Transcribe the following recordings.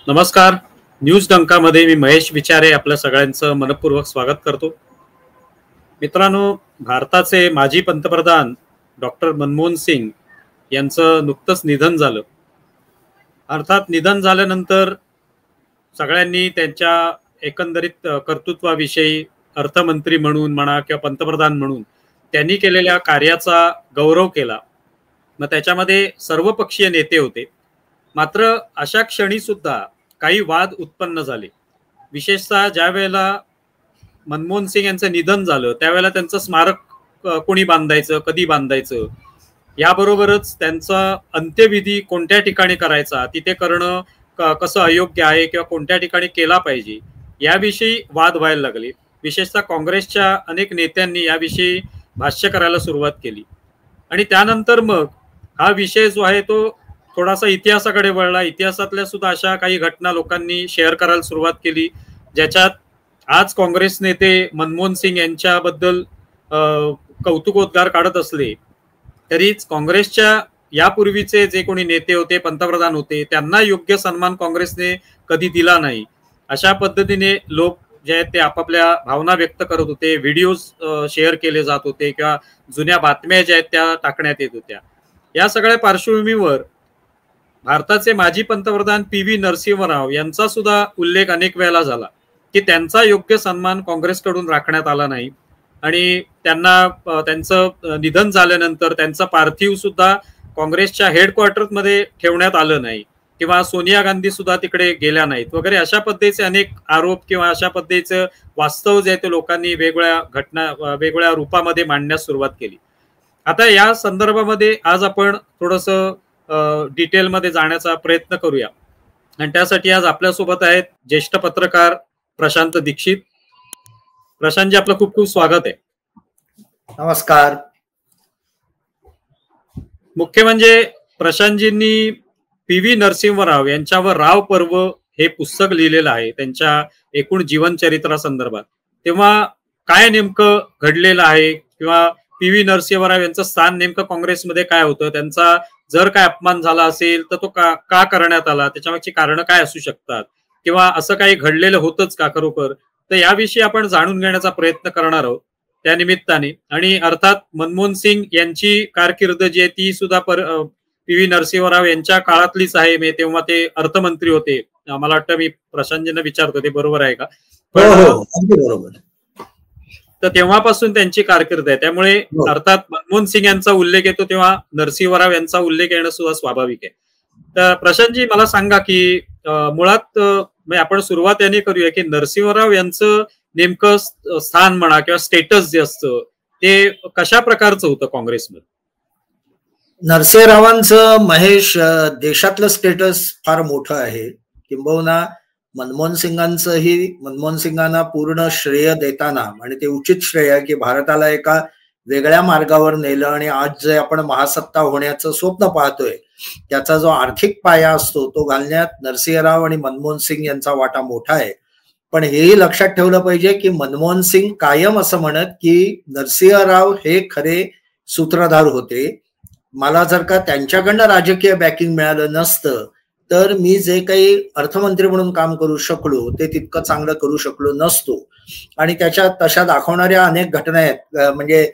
नमस्कार. न्यूज डंकामध्ये मी महेश विचारे आपल्या सगळ्यांचं मनपूर्वक स्वागत करतो. मित्रांनो, भारताचे माजी पंतप्रधान डॉक्टर मनमोहन सिंग यांचं नुकतंच निधन झालं. अर्थात निधन झाल्यानंतर सगळ्यांनी त्यांच्या एकंदरीत कर्तृत्वाविषयी अर्थमंत्री म्हणून म्हणा किंवा पंतप्रधान म्हणून त्यांनी केलेल्या कार्याचा गौरव केला. मग त्याच्यामध्ये सर्वपक्षीय नेते होते. मात्र अशा क्षणी सुद्धा काही वाद उत्पन्न झाले. विशेषतः ज्या वेळेला मनमोहन सिंग यांचं निधन झालं त्यावेळेला त्यांचं स्मारक कोणी बांधायचं, कधी बांधायचं, याबरोबरच त्यांचा अंत्यविधी कोणत्या ठिकाणी करायचा, तिथे करणं कसं अयोग्य आहे किंवा कोणत्या ठिकाणी केला पाहिजे, याविषयी वाद व्हायला लागले. विशेषतः काँग्रेसच्या अनेक नेत्यांनी याविषयी भाष्य करायला सुरुवात केली आणि त्यानंतर मग हा विषय जो आहे तो थोडासा इतिहासाकडे वळला. इतिहासातल्या सुद्धा अशा काही घटना लोकांनी शेअर करायला सुरुवात केली ज्याच्यात आज काँग्रेस नेते मनमोहन सिंग यांच्याबद्दल कौतुकोद्गार काढत असले तरीच काँग्रेसच्या यापूर्वीचे जे कोणी नेते होते, पंतप्रधान होते, त्यांना योग्य सन्मान काँग्रेसने कधी दिला नाही. अशा पद्धतीने लोक जे आहेत ते आपापल्या भावना व्यक्त करत होते, व्हिडिओज शेअर केले जात होते किंवा जुन्या बातम्या ज्या आहेत त्या टाकण्यात येत होत्या. या सगळ्या पार्श्वभूमीवर भारताचे माजी पंतप्रधान पी.व्ही. नरसिंह राव यांचा सुद्धा उल्लेख अनेक वेळेला झाला की त्यांचा योग्य सन्मान काँग्रेसकडून राखण्यात आला नाही आणि त्यांना त्यांचं निधन झाल्यानंतर त्यांचा पार्थिव सुद्धा काँग्रेसच्या हेडक्वार्टरमध्ये ठेवण्यात आलं नाही किंवा सोनिया गांधी सुद्धा तिकडे गेल्या नाहीत वगैरे अशा पद्धतीचे अनेक आरोप किंवा अशा पद्धतीचं वास्तव जे आहे ते लोकांनी वेगवेगळ्या घटना वेगवेगळ्या रूपामध्ये मांडण्यास सुरुवात केली. आता या संदर्भामध्ये आज आपण थोडंसं डिटेलमध्ये जाण्याचा प्रयत्न करूया आणि त्यासाठी आज आपल्यासोबत आहेत ज्येष्ठ पत्रकार प्रशांत दीक्षित. प्रशांतजी, आपलं खूप खूप स्वागत आहे. नमस्कार. मुख्य म्हणजे प्रशांतजींनी पी.व्ही. नरसिंह राव यांच्यावर राव पर्व हे पुस्तक लिहिलेलं आहे त्यांच्या एकूण जीवनचरित्रासंदर्भात. तेव्हा काय नेमकं घडलेलं आहे किंवा पी.व्ही. नरसिंह राव यांचं स्थान नेमकं काँग्रेसमध्ये काय होतं, त्यांचा जर काय अपमान झाला असेल तर तो का करण्यात आला, त्याच्यामागची कारणं काय असू शकतात किंवा असं काही घडलेलं होतंच का खरोखर, तर याविषयी आपण जाणून घेण्याचा प्रयत्न करणार आहोत त्या निमित्ताने. आणि अर्थात मनमोहन सिंग यांची कारकीर्द जी आहे ती सुद्धा पी.व्ही. नरसिंह राव यांच्या काळातलीच आहे. तेव्हा ते अर्थमंत्री होते. मला वाटतं मी प्रशांतजींना विचारतो ते बरोबर आहे का? बरोबर. तर तेव्हापासून त्यांची कारकीर्द आहे. त्यामुळे अर्थात मनमोहन सिंग यांचा उल्लेख येतो तेव्हा नरसिंहराव यांचा उल्लेख येणं सुद्धा स्वाभाविक आहे. तर प्रशांतजी, मला सांगा की मुळात आपण सुरुवात याने करूया की नरसिंहराव यांचं नेमकं स्थान म्हणा किंवा स्टेटस जे असतं ते कशा प्रकारचं होतं काँग्रेसमध्ये? नरसिंहरावांचं महेश देशातलं स्टेटस फार मोठं आहे. किंबहुना मनमोहन सिंगांना पूर्ण श्रेय देताना आणि ते उचित श्रेय आहे की भारताला एका वेगळ्या मार्गावर नेलं आणि आज जे आपण महासत्ता होण्याचं स्वप्न पाहतोय त्याचा जो आर्थिक पाया असतो तो घालण्यात नरसिंहराव आणि मनमोहन सिंग यांचा वाटा मोठा आहे. पण हेही लक्षात ठेवलं पाहिजे की मनमोहन सिंग कायम असं म्हणत की नरसिंहराव हे खरे सूत्रधार होते. मला जर का त्यांच्याकडनं राजकीय बॅकिंग मिळालं नसतं तर मी जे काही अर्थमंत्री म्हणून काम करू शकलो ते तितकं चांगलं करू शकलो नसतो. आणि त्याच्यात तशा दाखवणाऱ्या अनेक घटना आहेत. म्हणजे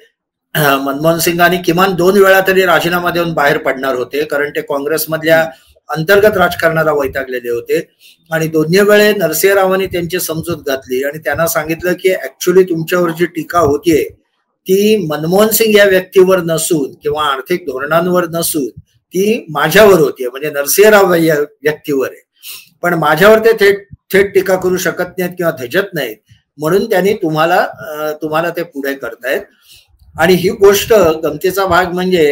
मनमोहन सिंगांनी किमान 2 वेळा तरी राजीनामा देऊन बाहेर पडणार होते कारण ते काँग्रेसमधल्या अंतर्गत राजकारणाला वैतागलेले होते आणि दोन्ही वेळे नरसिंहरावांनी त्यांची समजूत घातली आणि त्यांना सांगितलं की ऍक्च्युली तुमच्यावर जी टीका होतीये ती मनमोहन सिंग या व्यक्तीवर नसून किंवा आर्थिक धोरणांवर नसून ती माझ्यावर होतीये, म्हणजे नरसिंहराव या व्यक्तीवर आहे. पण माझ्यावर ते थेट टीका करू शकत नाहीत किंवा धजत नाहीत म्हणून त्यांनी तुम्हाला ते पुढे करतायत. आणि ही गोष्ट गमतीचा भाग म्हणजे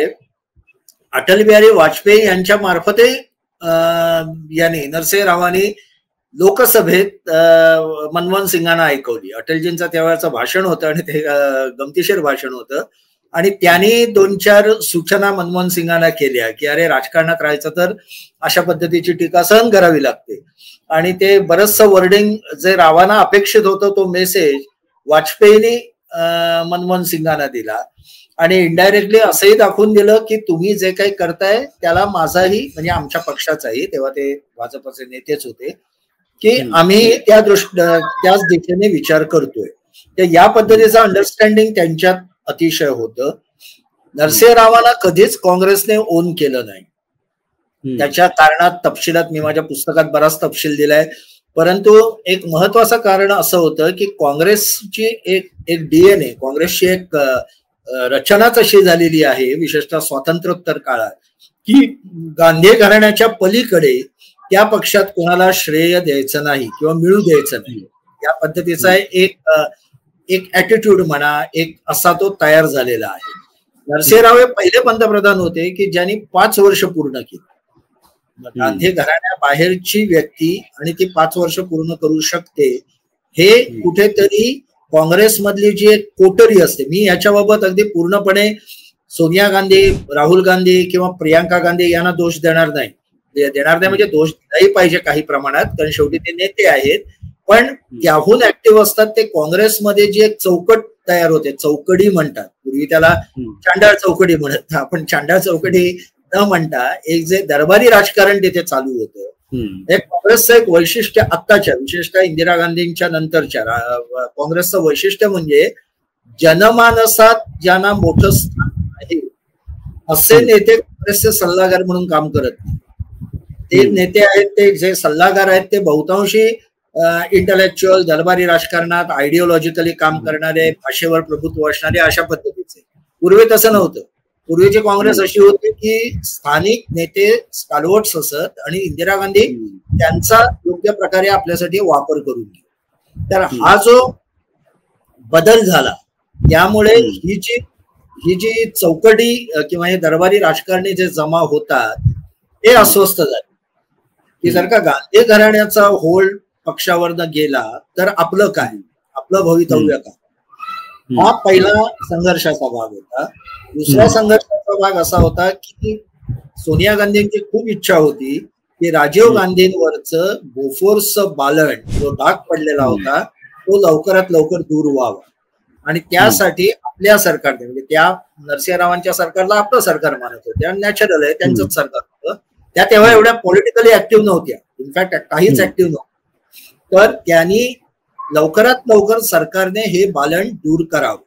अटल बिहारी वाजपेयी यांच्या मार्फते यांनी नरसिंहरावांनी लोकसभेत मनमोहन सिंगांना ऐकवली. अटलजींचं त्यावेळेचं भाषण होतं आणि ते गमतीशीर भाषण होतं आणि त्यांनी 2-4 सूचना मनमोहन सिंगांना केल्या की अरे राजकारणात राहायचं तर अशा पद्धतीची टीका सहन करावी लागते. आणि ते बरंचसं वर्डिंग जे रावांना अपेक्षित होतं तो मेसेज वाजपेयींनी मनमोहन सिंगांना दिला आणि इनडायरेक्टली असंही दाखवून दिलं की तुम्ही जे काही करताय त्याला माझाही म्हणजे आमच्या पक्षाचाही, तेव्हा ते भाजपचे नेतेच होते, की आम्ही त्याच दिशेने विचार करतोय. तर या पद्धतीचं अंडरस्टँडिंग त्यांच्यात अतिशय होतं. नरसिंहरावांना कधीच काँग्रेसने ओन केलं नाही. त्याच्या कारणात तपशिलात मी माझ्या पुस्तकात बराच तपशील दिलाय. परंतु एक महत्वाचं कारण असं होतं की काँग्रेसची एक डीएनए, काँग्रेसची एक रचनाच अशी झालेली आहे, विशेषतः स्वातंत्र्योत्तर काळात, की गांधी घराण्याच्या पलीकडे त्या पक्षात कोणाला श्रेय द्यायचं नाही किंवा मिळू द्यायचं नाही. या पद्धतीचा एक ऍटिट्यूड म्हणा, एक असा तो तयार झालेला आहे. नरसिंहराव हे पहिले पंतप्रधान होते की ज्यांनी 5 वर्ष पूर्ण केली. गांधी घराण्याबाहेरची व्यक्ती आणि ती 5 वर्ष पूर्ण करू शकते, हे कुठेतरी काँग्रेसमधली जी एक कोटरी असते. मी याच्याबाबत अगदी पूर्णपणे सोनिया गांधी, राहुल गांधी किंवा प्रियांका गांधी यांना दोष देणार नाही म्हणजे दोष दिलाही पाहिजे काही प्रमाणात, कारण शेवटी ते नेते आहेत. पण त्याहून ऍक्टिव्ह असतात ते काँग्रेसमध्ये जी एक चौकट तयार होते, चौकडी म्हणतात, पूर्वी त्याला चांडाळ चौकडी म्हणत, आपण चांडाळ चौकडी न म्हणता एक जे दरबारी राजकारण तिथे चालू होतं. हे काँग्रेसचं एक वैशिष्ट्य आत्ताच्या, विशेषतः इंदिरा गांधींच्या नंतरच्या काँग्रेसचं वैशिष्ट्य म्हणजे जनमानसात ज्यांना मोठं स्थान आहे असे नेते काँग्रेसचे सल्लागार म्हणून काम करत नाही. ते नेते आहेत ते जे सल्लागार आहेत ते बहुतांशी इंटलेक्च्युअल, दरबारी राजकारणात आयडिओलॉजिकली काम करणारे, भाषेवर प्रभुत्व असणारे, अशा पद्धतीचे. पूर्वी तसं नव्हतं. पूर्वीची काँग्रेस अशी होती की स्थानिक नेते स्टालवर्ट्स असत आणि इंदिरा गांधी त्यांचा योग्य प्रकारे आपल्यासाठी वापर करून घे. तर हा जो बदल झाला त्यामुळे ही जी चौकडी किंवा हे दरबारी राजकारणी जे जमा होतात ते अस्वस्थ झाले की जर का गांधी घराण्याचा होल्ड पक्षावरनं गेला तर आपलं काय, आपलं भवितव्य काय. हा पहिला संघर्षाचा भाग होता. दुसरा संघर्षाचा भाग असा होता की सोनिया गांधींची खूप इच्छा होती की राजीव गांधींवरचं बोफोर्सचं बालन जो डाग पडलेला होता तो लवकरात लवकर दूर व्हावा. आणि त्यासाठी आपल्या सरकारने, म्हणजे त्या नरसिंहरावांच्या सरकारला आपलं सरकार मानत होते आणि नॅचरल आहे त्यांचंच सरकार होतं. त्या तेव्हा एवढ्या पॉलिटिकली ऍक्टिव्ह नव्हत्या, इनफॅक्ट काहीच ऍक्टिव्ह नव्हत्या. तर त्यांनी लवकरात लवकर सरकारने हे बालन दूर करावं.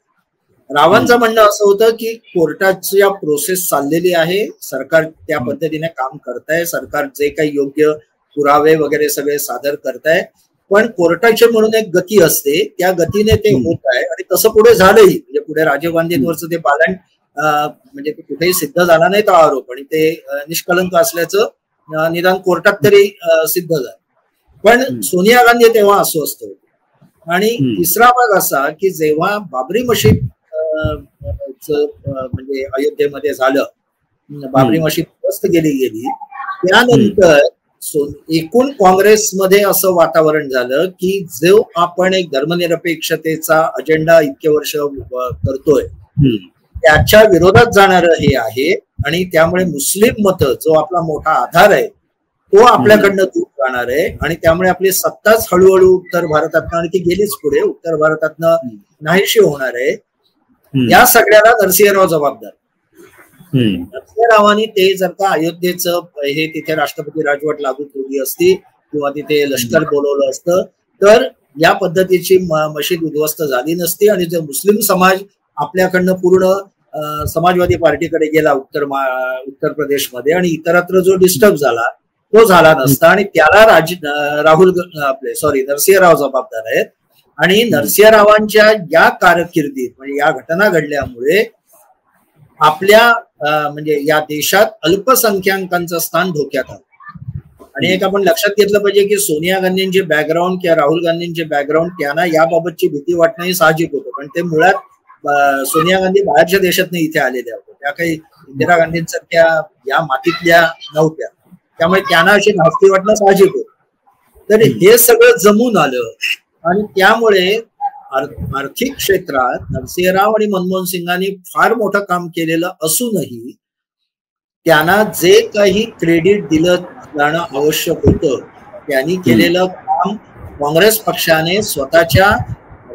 रावांचं म्हणणं असं होतं की कोर्टाची प्रोसेस चाललेली आहे, सरकार त्या पद्धतीने काम करताय, सरकार जे काही योग्य पुरावे वगैरे सगळे सादर करताय, पण कोर्टाची म्हणून एक गती असते, त्या गतीने ते होत आहे. आणि तसं पुढे झालंही, म्हणजे पुढे राजीव गांधींवरचं ते बालन म्हणजे कुठेही सिद्ध झाला नाही तो आरोप, आणि ते निष्कलंक असल्याचं निदान कोर्टात तरी सिद्ध झालं. पण सोनिया गांधी तेव्हा अस्वस्थ होते. आणि तिसरा भाग असा की जेव्हा बाबरी मशीद म्हणजे अयोध्येमध्ये झालं, बाबरी मशीद ध्वस्त गेली, त्यानंतर एकूण काँग्रेसमध्ये असं वातावरण झालं की जो आपण एक धर्मनिरपेक्षतेचा अजेंडा इतके वर्ष करतोय त्याच्या विरोधात जाणारं हे आहे. आणि त्यामुळे मुस्लिम मत जो आपला मोठा आधार आहे तो आपल्याकडनं दूर जाणार आहे. आणि त्यामुळे आपली सत्ताच हळूहळू उत्तर भारतातनं, आणि ती गेलीच पुढे, उत्तर भारतातनं नाहीशी होणार आहे. या सगळ्याला नरसिंहराव जबाबदार. नरसिंहरावांनी ते जर का अयोध्येचं हे तिथे राष्ट्रपती राजवट लागू केली असती किंवा तिथे लष्कर बोलवलं असतं तर या पद्धतीची मशीद उद्ध्वस्त झाली नसती. आणि जो मुस्लिम समाज आपल्याकडनं पूर्ण समाजवादी पार्टीकडे गेला उत्तर प्रदेशमध्ये आणि इतरत्र जो डिस्टर्ब झाला तो झाला नसता. आणि त्याला नरसिंहराव जबाबदार आहेत. आणि नरसिंहरावांच्या या कारकिर्दीत म्हणजे या घटना घडल्यामुळे आपल्या म्हणजे या देशात अल्पसंख्याकांचं स्थान धोक्यात आलं. आणि एक आपण लक्षात घेतलं पाहिजे की सोनिया गांधींचे बॅकग्राऊंड किंवा राहुल गांधींचे बॅकग्राऊंड त्यांना याबाबतची भीती वाटणंही साहजिक होतं, पण ते मुळात सोनिया गांधी बाहेरच्या देशातनं इथे आलेल्या होत्या, त्या काही इंदिरा गांधींसारख्या या मातीतल्या नव्हत्या, त्यामुळे त्यांना अशी धास्ती वाटणं साहजिक होतं. तर हे सगळं जमून आलं आणि त्यामुळे आर्थिक क्षेत्रात नरसिंहराव आणि मनमोहन सिंगांनी फार मोठं काम केलेलं असूनही त्यांना जे काही क्रेडिट दिलं जाणं आवश्यक होतं त्यांनी केलेलं काम काँग्रेस पक्षाने स्वतःच्या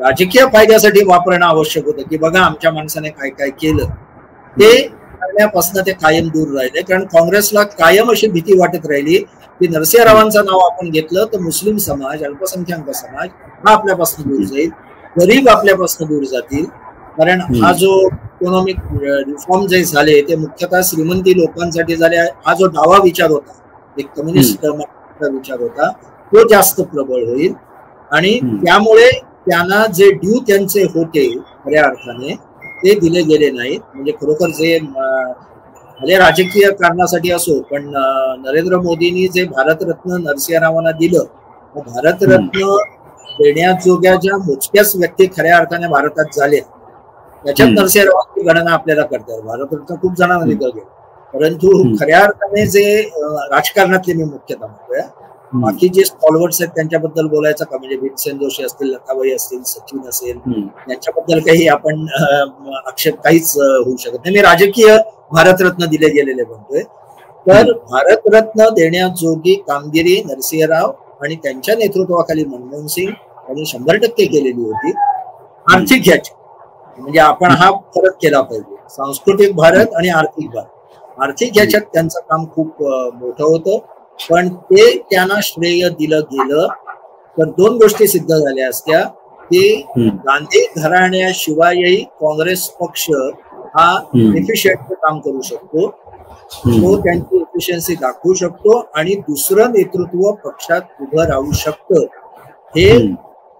राजकीय फायद्यासाठी वापरणं आवश्यक होतं की बघा आमच्या माणसाने काय काय केलं. ते आपल्यापासून ते कायम दूर राहिले. कारण काँग्रेसला कायम अशी भीती वाटत राहिली की नरसिंहरावांचं नाव आपण घेतलं तर मुस्लिम समाज, अल्पसंख्याक समाज हा आपल्यापासून दूर जाईल, गरीब आपल्यापासून दूर जातील. कारण हा जो इकॉनॉमिक रिफॉर्म जे झाले ते मुख्यतः श्रीमंती लोकांसाठी झाले. हा जो डावा विचार होता, एक कम्युनिस्ट विचार होता, तो जास्त प्रबळ होईल. आणि त्यामुळे त्यांना जे ड्यू त्यांचे होते खऱ्या अर्थाने ते दिले गेले नाहीत. म्हणजे खरोखर जे म्हणजे राजकीय कारणासाठी असो, पण नरेंद्र मोदींनी जे भारतरत्न नरसिंहरावांना दिलं, भारतरत्न देण्याजोग्या ज्या मोजक्याच व्यक्ती खऱ्या अर्थाने भारतात झाल्या त्याच्यात नरसिंहरावांची गणना आपल्याला करतात. भारतरत्न खूप जणांना दिलं गेलं, परंतु खऱ्या अर्थाने जे राजकारणातले मी मुख्यतः म्हणतोय, बाकी जे स्टॉलवर्ड्स आहेत त्यांच्याबद्दल बोलायचं का, म्हणजे भीमसेन जोशी असतील, लताबाई असतील, सचिन असेल, यांच्याबद्दल काही आपण आक्षेप काहीच होऊ शकत नाही. मी राजकीय भारतरत्न दिले गेलेले म्हणतोय. तर भारतरत्न देण्याजोगी कामगिरी नरसिंहराव आणि त्यांच्या नेतृत्वाखाली मनमोहन सिंग यांनी 100% केलेली होती. आर्थिक ह्याची म्हणजे आपण हा फरक केला पाहिजे, सांस्कृतिक भारत आणि आर्थिक भारत. आर्थिक ह्याच्यात त्यांचं काम खूप मोठं होतं, पण ते त्यांना श्रेय दिलं गेलं तर दोन गोष्टी सिद्ध झाल्या असत्या की गांधी घराण्याशिवायही काँग्रेस पक्ष हा एफिशियंट काम करू शकतो, तो त्यांची एफिशियन्सी दाखवू शकतो आणि दुसरं नेतृत्व पक्षात उभं राहू शकतं. हे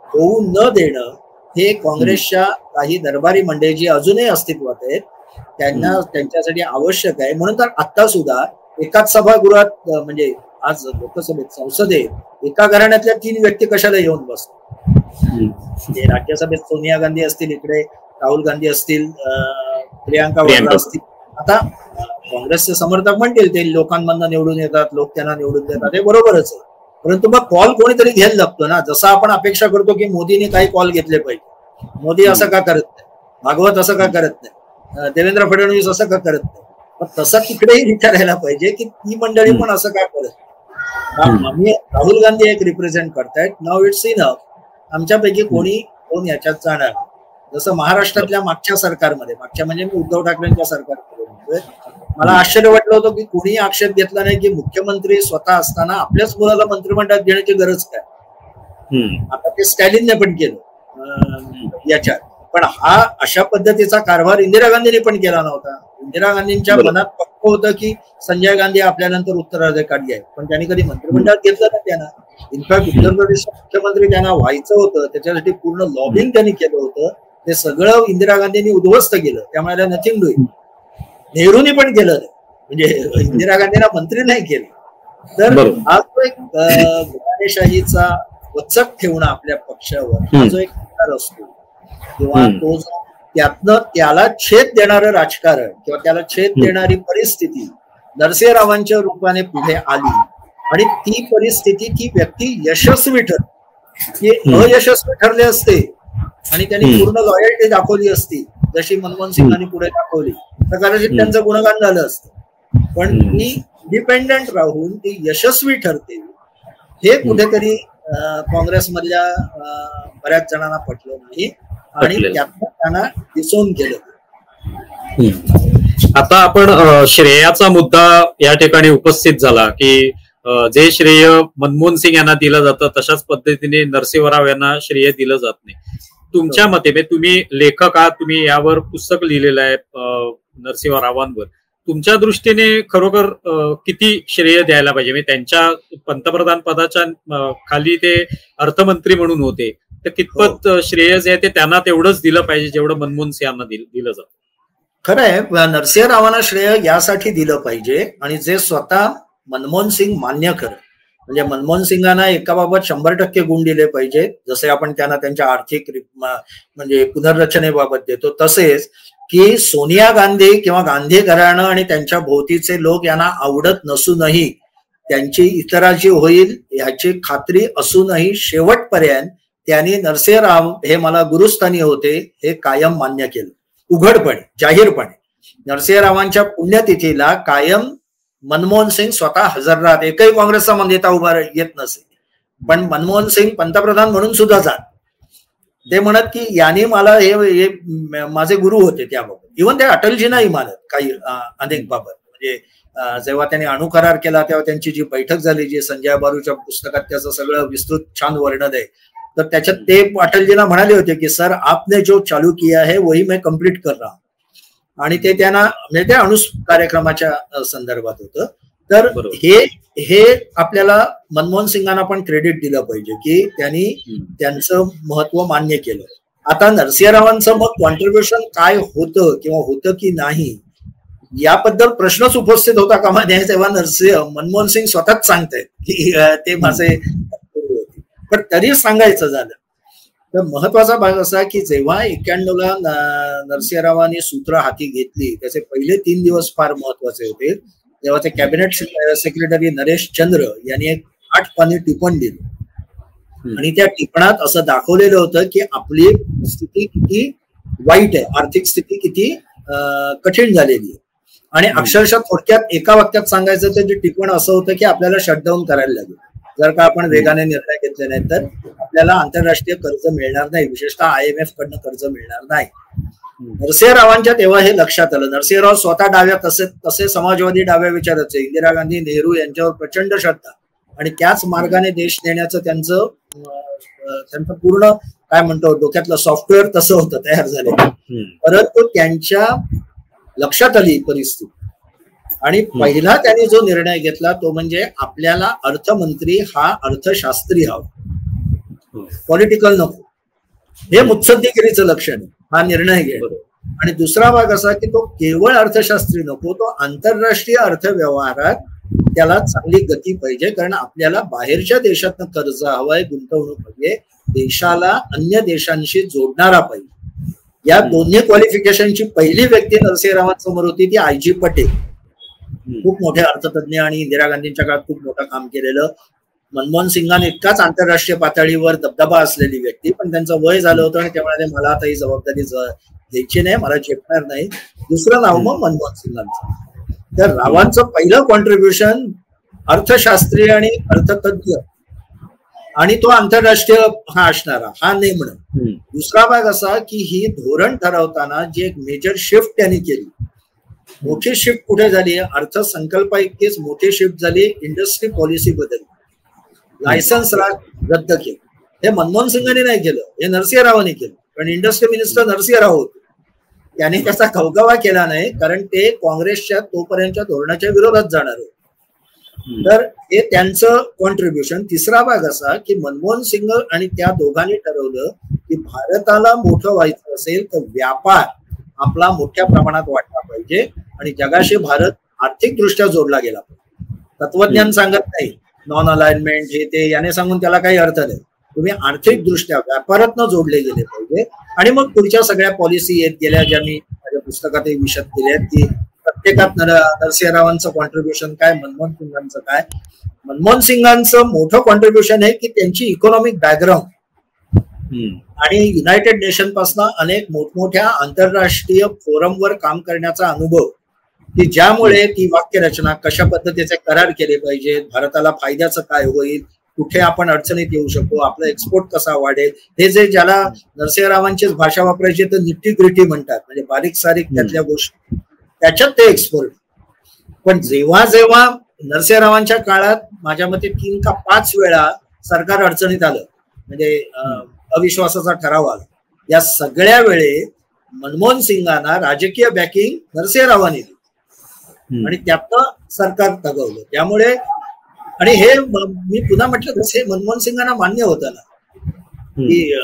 होऊ न देणं हे काँग्रेसच्या काही दरबारी मंडळी जी अजूनही अस्तित्वात आहेत त्यांच्यासाठी आवश्यक आहे. म्हणून तर आता सुद्धा एकाच सभागृहात म्हणजे आज लोकसभेत संसदेत एका घराण्यातल्या 3 व्यक्ती कशाला येऊन बसतात. राज्यसभेत सोनिया गांधी असतील, इकडे राहुल गांधी असतील, प्रियांका वाड्रा असतील. आता काँग्रेसचे समर्थक म्हणतील ते लोकांमधनं निवडून येतात, लोक त्यांना निवडून देतात, हे बरोबरच आहे. परंतु मग कॉल कोणीतरी घ्यायला लागतो ना. जसं आपण अपेक्षा करतो की मोदींनी काही कॉल घेतले पाहिजे, मोदी असं का करत नाही, भागवत असं का करत नाही, देवेंद्र फडणवीस असं का करत नाही, पण तसं तिकडेही विचारायला पाहिजे की ती मंडळी पण असं का करत नाही. आम्ही राहुल गांधी एक रिप्रेझेंट करतायत, नाव इट्स इनफ, आमच्यापैकी कोण याच्यात जाणार. जसं महाराष्ट्रातल्या मागच्या सरकारमध्ये, मागच्या म्हणजे मी उद्धव ठाकरेंच्या सरकारमध्ये म्हणतोय, मला आश्चर्य वाटलं होतं की कुणीही आक्षेप घेतला नाही की मुख्यमंत्री स्वतः असताना आपल्याच मुलाला मंत्रिमंडळात घेण्याची गरज काय. आता ते स्टॅलिनने पण केलं याच्यात, पण हा अशा पद्धतीचा कारभार इंदिरा गांधीने पण केला नव्हता. इंदिरा गांधींच्या मनात पक्क होतं की संजय गांधी आपल्यानंतर उत्तराधिकारी आहे, पण त्यांनी कधी मंत्रिमंडळात घेतलं ना त्यांना. इनफॅक्ट उत्तर प्रदेशचे मुख्यमंत्री त्यांना व्हायचं होतं, त्याच्यासाठी पूर्ण लॉबिंग त्यांनी केलं होतं. ते सगळं इंदिरा गांधींनी उद्ध्वस्त केलं, त्यामुळे नथिंग डुईंग. नेहरूनी पण केलं, म्हणजे इंदिरा गांधींना मंत्री नाही केलं. तर हा जो एक घराणेशाहीचा वचक ठेवणं आपल्या पक्षावर, हा जो एक विचार असतो किंवा तो जो त्यातनं त्याला छेद देणारं राजकारण किंवा त्याला छेद देणारी परिस्थिती नरसिंहरावांच्या रूपाने पुढे आली आणि ती परिस्थिती, ती व्यक्ती यशस्वी ठरली. अयशस्वी ठरले असते आणि त्यांनी पूर्ण लॉयल्टी दाखवली असती जशी मनमोहन सिंगांनी पुढे दाखवली तर कदाचित त्यांचं गुणगान झालं असतं. पण ती इंडिपेंडेंट राहून ती यशस्वी ठरते हे कुठेतरी काँग्रेसमधल्या बऱ्याच जणांना पटलं नाही आणि त्यातनं त्यांना दिसून गेलं. आता आपण श्रेयाचा मुद्दा या ठिकाणी उपस्थित झाला की जे श्रेय मनमोहन सिंग यांना दिलं जातं तशाच पद्धतीने नरसिंहराव यांना श्रेय दिलं जात नाही. तुमच्या मते, तुम्ही लेखक आहात, तुम्ही यावर पुस्तक लिहिलेलं आहे नरसिंहरावांवर, तुमच्या दृष्टीने खरोखर किती श्रेय द्यायला पाहिजे? म्हणजे त्यांच्या पंतप्रधान पदाच्या खाली ते अर्थमंत्री म्हणून होते, तर कितपत श्रेय जे आहे ते त्यांना तेवढंच दिलं पाहिजे जेवढं मनमोहन सिंग यांना दिलं जातं? खरं आहे, नरसिंहरावांना श्रेय यासाठी दिलं पाहिजे आणि जे स्वतः मनमोहन सिंग मान्य करत, म्हणजे मनमोहन सिंगांना एकाबाबत 100% गुण दिले पाहिजे. जसे आपण त्यांना त्यांच्या आर्थिक म्हणजे पुनर्रचनेबाबत देतो, तसेच की सोनिया गांधी किंवा गांधी घराणं आणि त्यांच्या भोवतीचे लोक यांना आवडत नसूनही, त्यांची इतराची होईल ह्याची खात्री असूनही शेवटपर्यंत त्यांनी नरसिंहराव हे मला गुरुस्थानी होते हे कायम मान्य केलं, उघडपणे, जाहीरपणे. नरसिंहरावांच्या पुण्यतिथीला कायम मनमोहन सिंग स्वतः हजर राहत. एकही काँग्रेसचा नेता उभा येत नसे, पण मनमोहन सिंग पंतप्रधान म्हणून सुद्धा जात. ते म्हणत की याने मला हे माझे गुरु होते त्याबाबत. इव्हन ते अटलजींनाही मानत काही अनेक बाबत. म्हणजे जेव्हा त्यांनी अणुकरार केला तेव्हा त्यांची जी बैठक झाली, जी संजय बारूच्या पुस्तकात त्याचं सगळं विस्तृत छान वर्णन आहे, तर त्याच्यात ते अटलजींना म्हणाले होते की सर आपने जो चालू किया है वही मैं कंप्लीट कर रहा हूं. आणि ते त्यांना म्हणजे ते अणु कार्यक्रमाच्या संदर्भात होतं. तर हे आपल्याला मनमोहन सिंगांना पण क्रेडिट दिलं पाहिजे की त्यांनी त्यांचं महत्व मान्य केलं. आता नरसिंहरावांचं मग कॉन्ट्रीब्युशन काय होतं किंवा होतं की नाही याबद्दल प्रश्नच उपस्थित होता कामा नये, तेव्हा मनमोहन सिंग स्वतःच सांगतायत की ते माझे होते. पण तरी सांगायचं झालं तर महत्वाचा भाग असा की जेव्हा 91ला नरसिंहरावांनी सूत्र हाती घेतली, त्याचे पहिले 3 दिवस फार महत्वाचे होते. तेव्हा ते कॅबिनेट सेक्रेटरी नरेश चंद्र यांनी एक 8 पानी टिपण दिलं आणि त्या टिपणात असं दाखवलेलं होतं की आपली स्थिती किती वाईट आहे, आर्थिक स्थिती किती कठीण झालेली आहे. आणि अक्षरशः थोडक्यात एका वाक्यात सांगायचं तर ते टिपण असं होतं की आपल्याला शटडाऊन करायला लागेल जर का आपण वेगाने निर्णय घेतले नाही तर आपल्याला आंतरराष्ट्रीय कर्ज मिळणार नाही, विशेषतः IMF कडनं कर्ज मिळणार नाही. नरसिंहरावांच्या तेव्हा हे लक्षात आलं. नरसिंहराव स्वतः डाव्या तसे समाजवादी डाव्या विचाराचे, इंदिरा गांधी नेहरू यांच्यावर प्रचंड श्रद्धा आणि त्याच मार्गाने देश नेण्याचं त्यांचं पूर्ण काय म्हणतो डोक्यातलं सॉफ्टवेअर तसं होतं तयार झालं. परंतु त्यांच्या लक्षात आली परिस्थिती आणि पहिला त्यांनी जो निर्णय घेतला तो म्हणजे आपल्याला अर्थमंत्री हा अर्थशास्त्री हवा, पॉलिटिकल नको. हे मुत्सद्दीगिरीचं लक्षण आहे हा निर्णय घेणं. आणि दुसरा भाग असा की तो केवळ अर्थशास्त्री नको, तो आंतरराष्ट्रीय अर्थव्यवहारात त्याला चांगली गती पाहिजे, कारण आपल्याला बाहेरच्या देशातनं कर्ज हवंय, गुंतवणूक हवी, देशाला अन्य देशांशी जोडणारा पाहिजे. या दोन्ही क्वालिफिकेशनची पहिली व्यक्ती नरसिंहरावांसमोर होती ती IG पटेल. खूप मोठे अर्थतज्ञ आणि इंदिरा गांधींच्या काळात खूप मोठं काम केलेलं. मनमोहन सिंगांना इतकाच आंतरराष्ट्रीय पातळीवर दबदबा असलेली व्यक्ती, पण त्यांचं वय झालं होतं आणि त्यामुळे मला आता ही जबाबदारी घ्यायची नाही, मला झेपणार नाही. दुसरं नाव मग मनमोहन सिंगांचं. तर रावांचं पहिलं कॉन्ट्रीब्युशन अर्थशास्त्री आणि अर्थतज्ञ आणि तो आंतरराष्ट्रीय हा असणारा हा नेमणं. दुसरा भाग असा की ही धोरण ठरवताना जी एक मेजर शिफ्ट त्यांनी केली, मोठी शिफ्ट कुठे झाली, अर्थसंकल्पा इतकीच मोठी शिफ्ट झाली, इंडस्ट्री पॉलिसी बदलली, लायसन्स रद्द केलं. हे मनमोहन सिंगांनी नाही केलं, हे नरसिंहरावांनी केलं, कारण इंडस्ट्री मिनिस्टर नरसिंहराव होते. त्याने त्याचा गवगवा केला नाही कारण ते काँग्रेसच्या तोपर्यंतच्या धोरणाच्या विरोधात जाणार होते. तर हे त्यांचं कॉन्ट्रीब्युशन. तिसरा भाग असा की मनमोहन सिंग आणि त्या दोघांनी ठरवलं की भारताला मोठं व्हायचं असेल तर व्यापार आपला मोठ्या प्रमाणात वाढला पाहिजे आणि जगाशी भारत आर्थिक दृष्ट्या जोडला गेला पाहिजे. तत्वज्ञान सांगत नाही नॉन अलाइनमेंट हे ते याने सांगून त्याला काही अर्थ नाही. तुम्ही आर्थिक दृष्ट्या व्यापारातनं जोडले गेले पाहिजे. आणि मग पुढच्या सगळ्या पॉलिसी येत गेल्या ज्या मी माझ्या पुस्तकातही विशद केल्या आहेत की प्रत्येकात नरसिंहरावांचं कॉन्ट्रीब्युशन काय, मनमोहन सिंगांचं काय. मनमोहन सिंगांचं मोठं कॉन्ट्रीब्युशन आहे की त्यांची इकॉनॉमिक बॅकग्राऊंड आणि युनायटेड नेशन पासून अनेक मोठमोठ्या आंतरराष्ट्रीय फोरमवर काम करण्याचा अनुभव, की ज्यामुळे ती वाक्यरचना कशा पद्धतीचे करार केले पाहिजेत, भारताला फायद्याचं काय होईल, कुठे आपण अडचणीत येऊ शकतो, आपला एक्सपोर्ट कसा वाढेल, हे जे ज्याला नरसिंहरावांचीच भाषा वापरायची तर निट्टी ग्रिटी म्हणतात, म्हणजे बारीक सारीक त्यातल्या गोष्टी, त्याच्यात ते एक्सपोर्ट. पण जेव्हा जेव्हा नरसिंहरावांच्या काळात माझ्या मते 3 का 5 वेळा सरकार अडचणीत आलं, म्हणजे अविश्वासाचा ठराव आला, या सगळ्या वेळे मनमोहन सिंगांना राजकीय बॅकिंग नरसिंहरावांनी दिली आणि त्यातनं सरकार तगवलं. त्यामुळे आणि हे मी पुन्हा म्हटलं तसे मनमोहन सिंगांना मान्य होतं ना की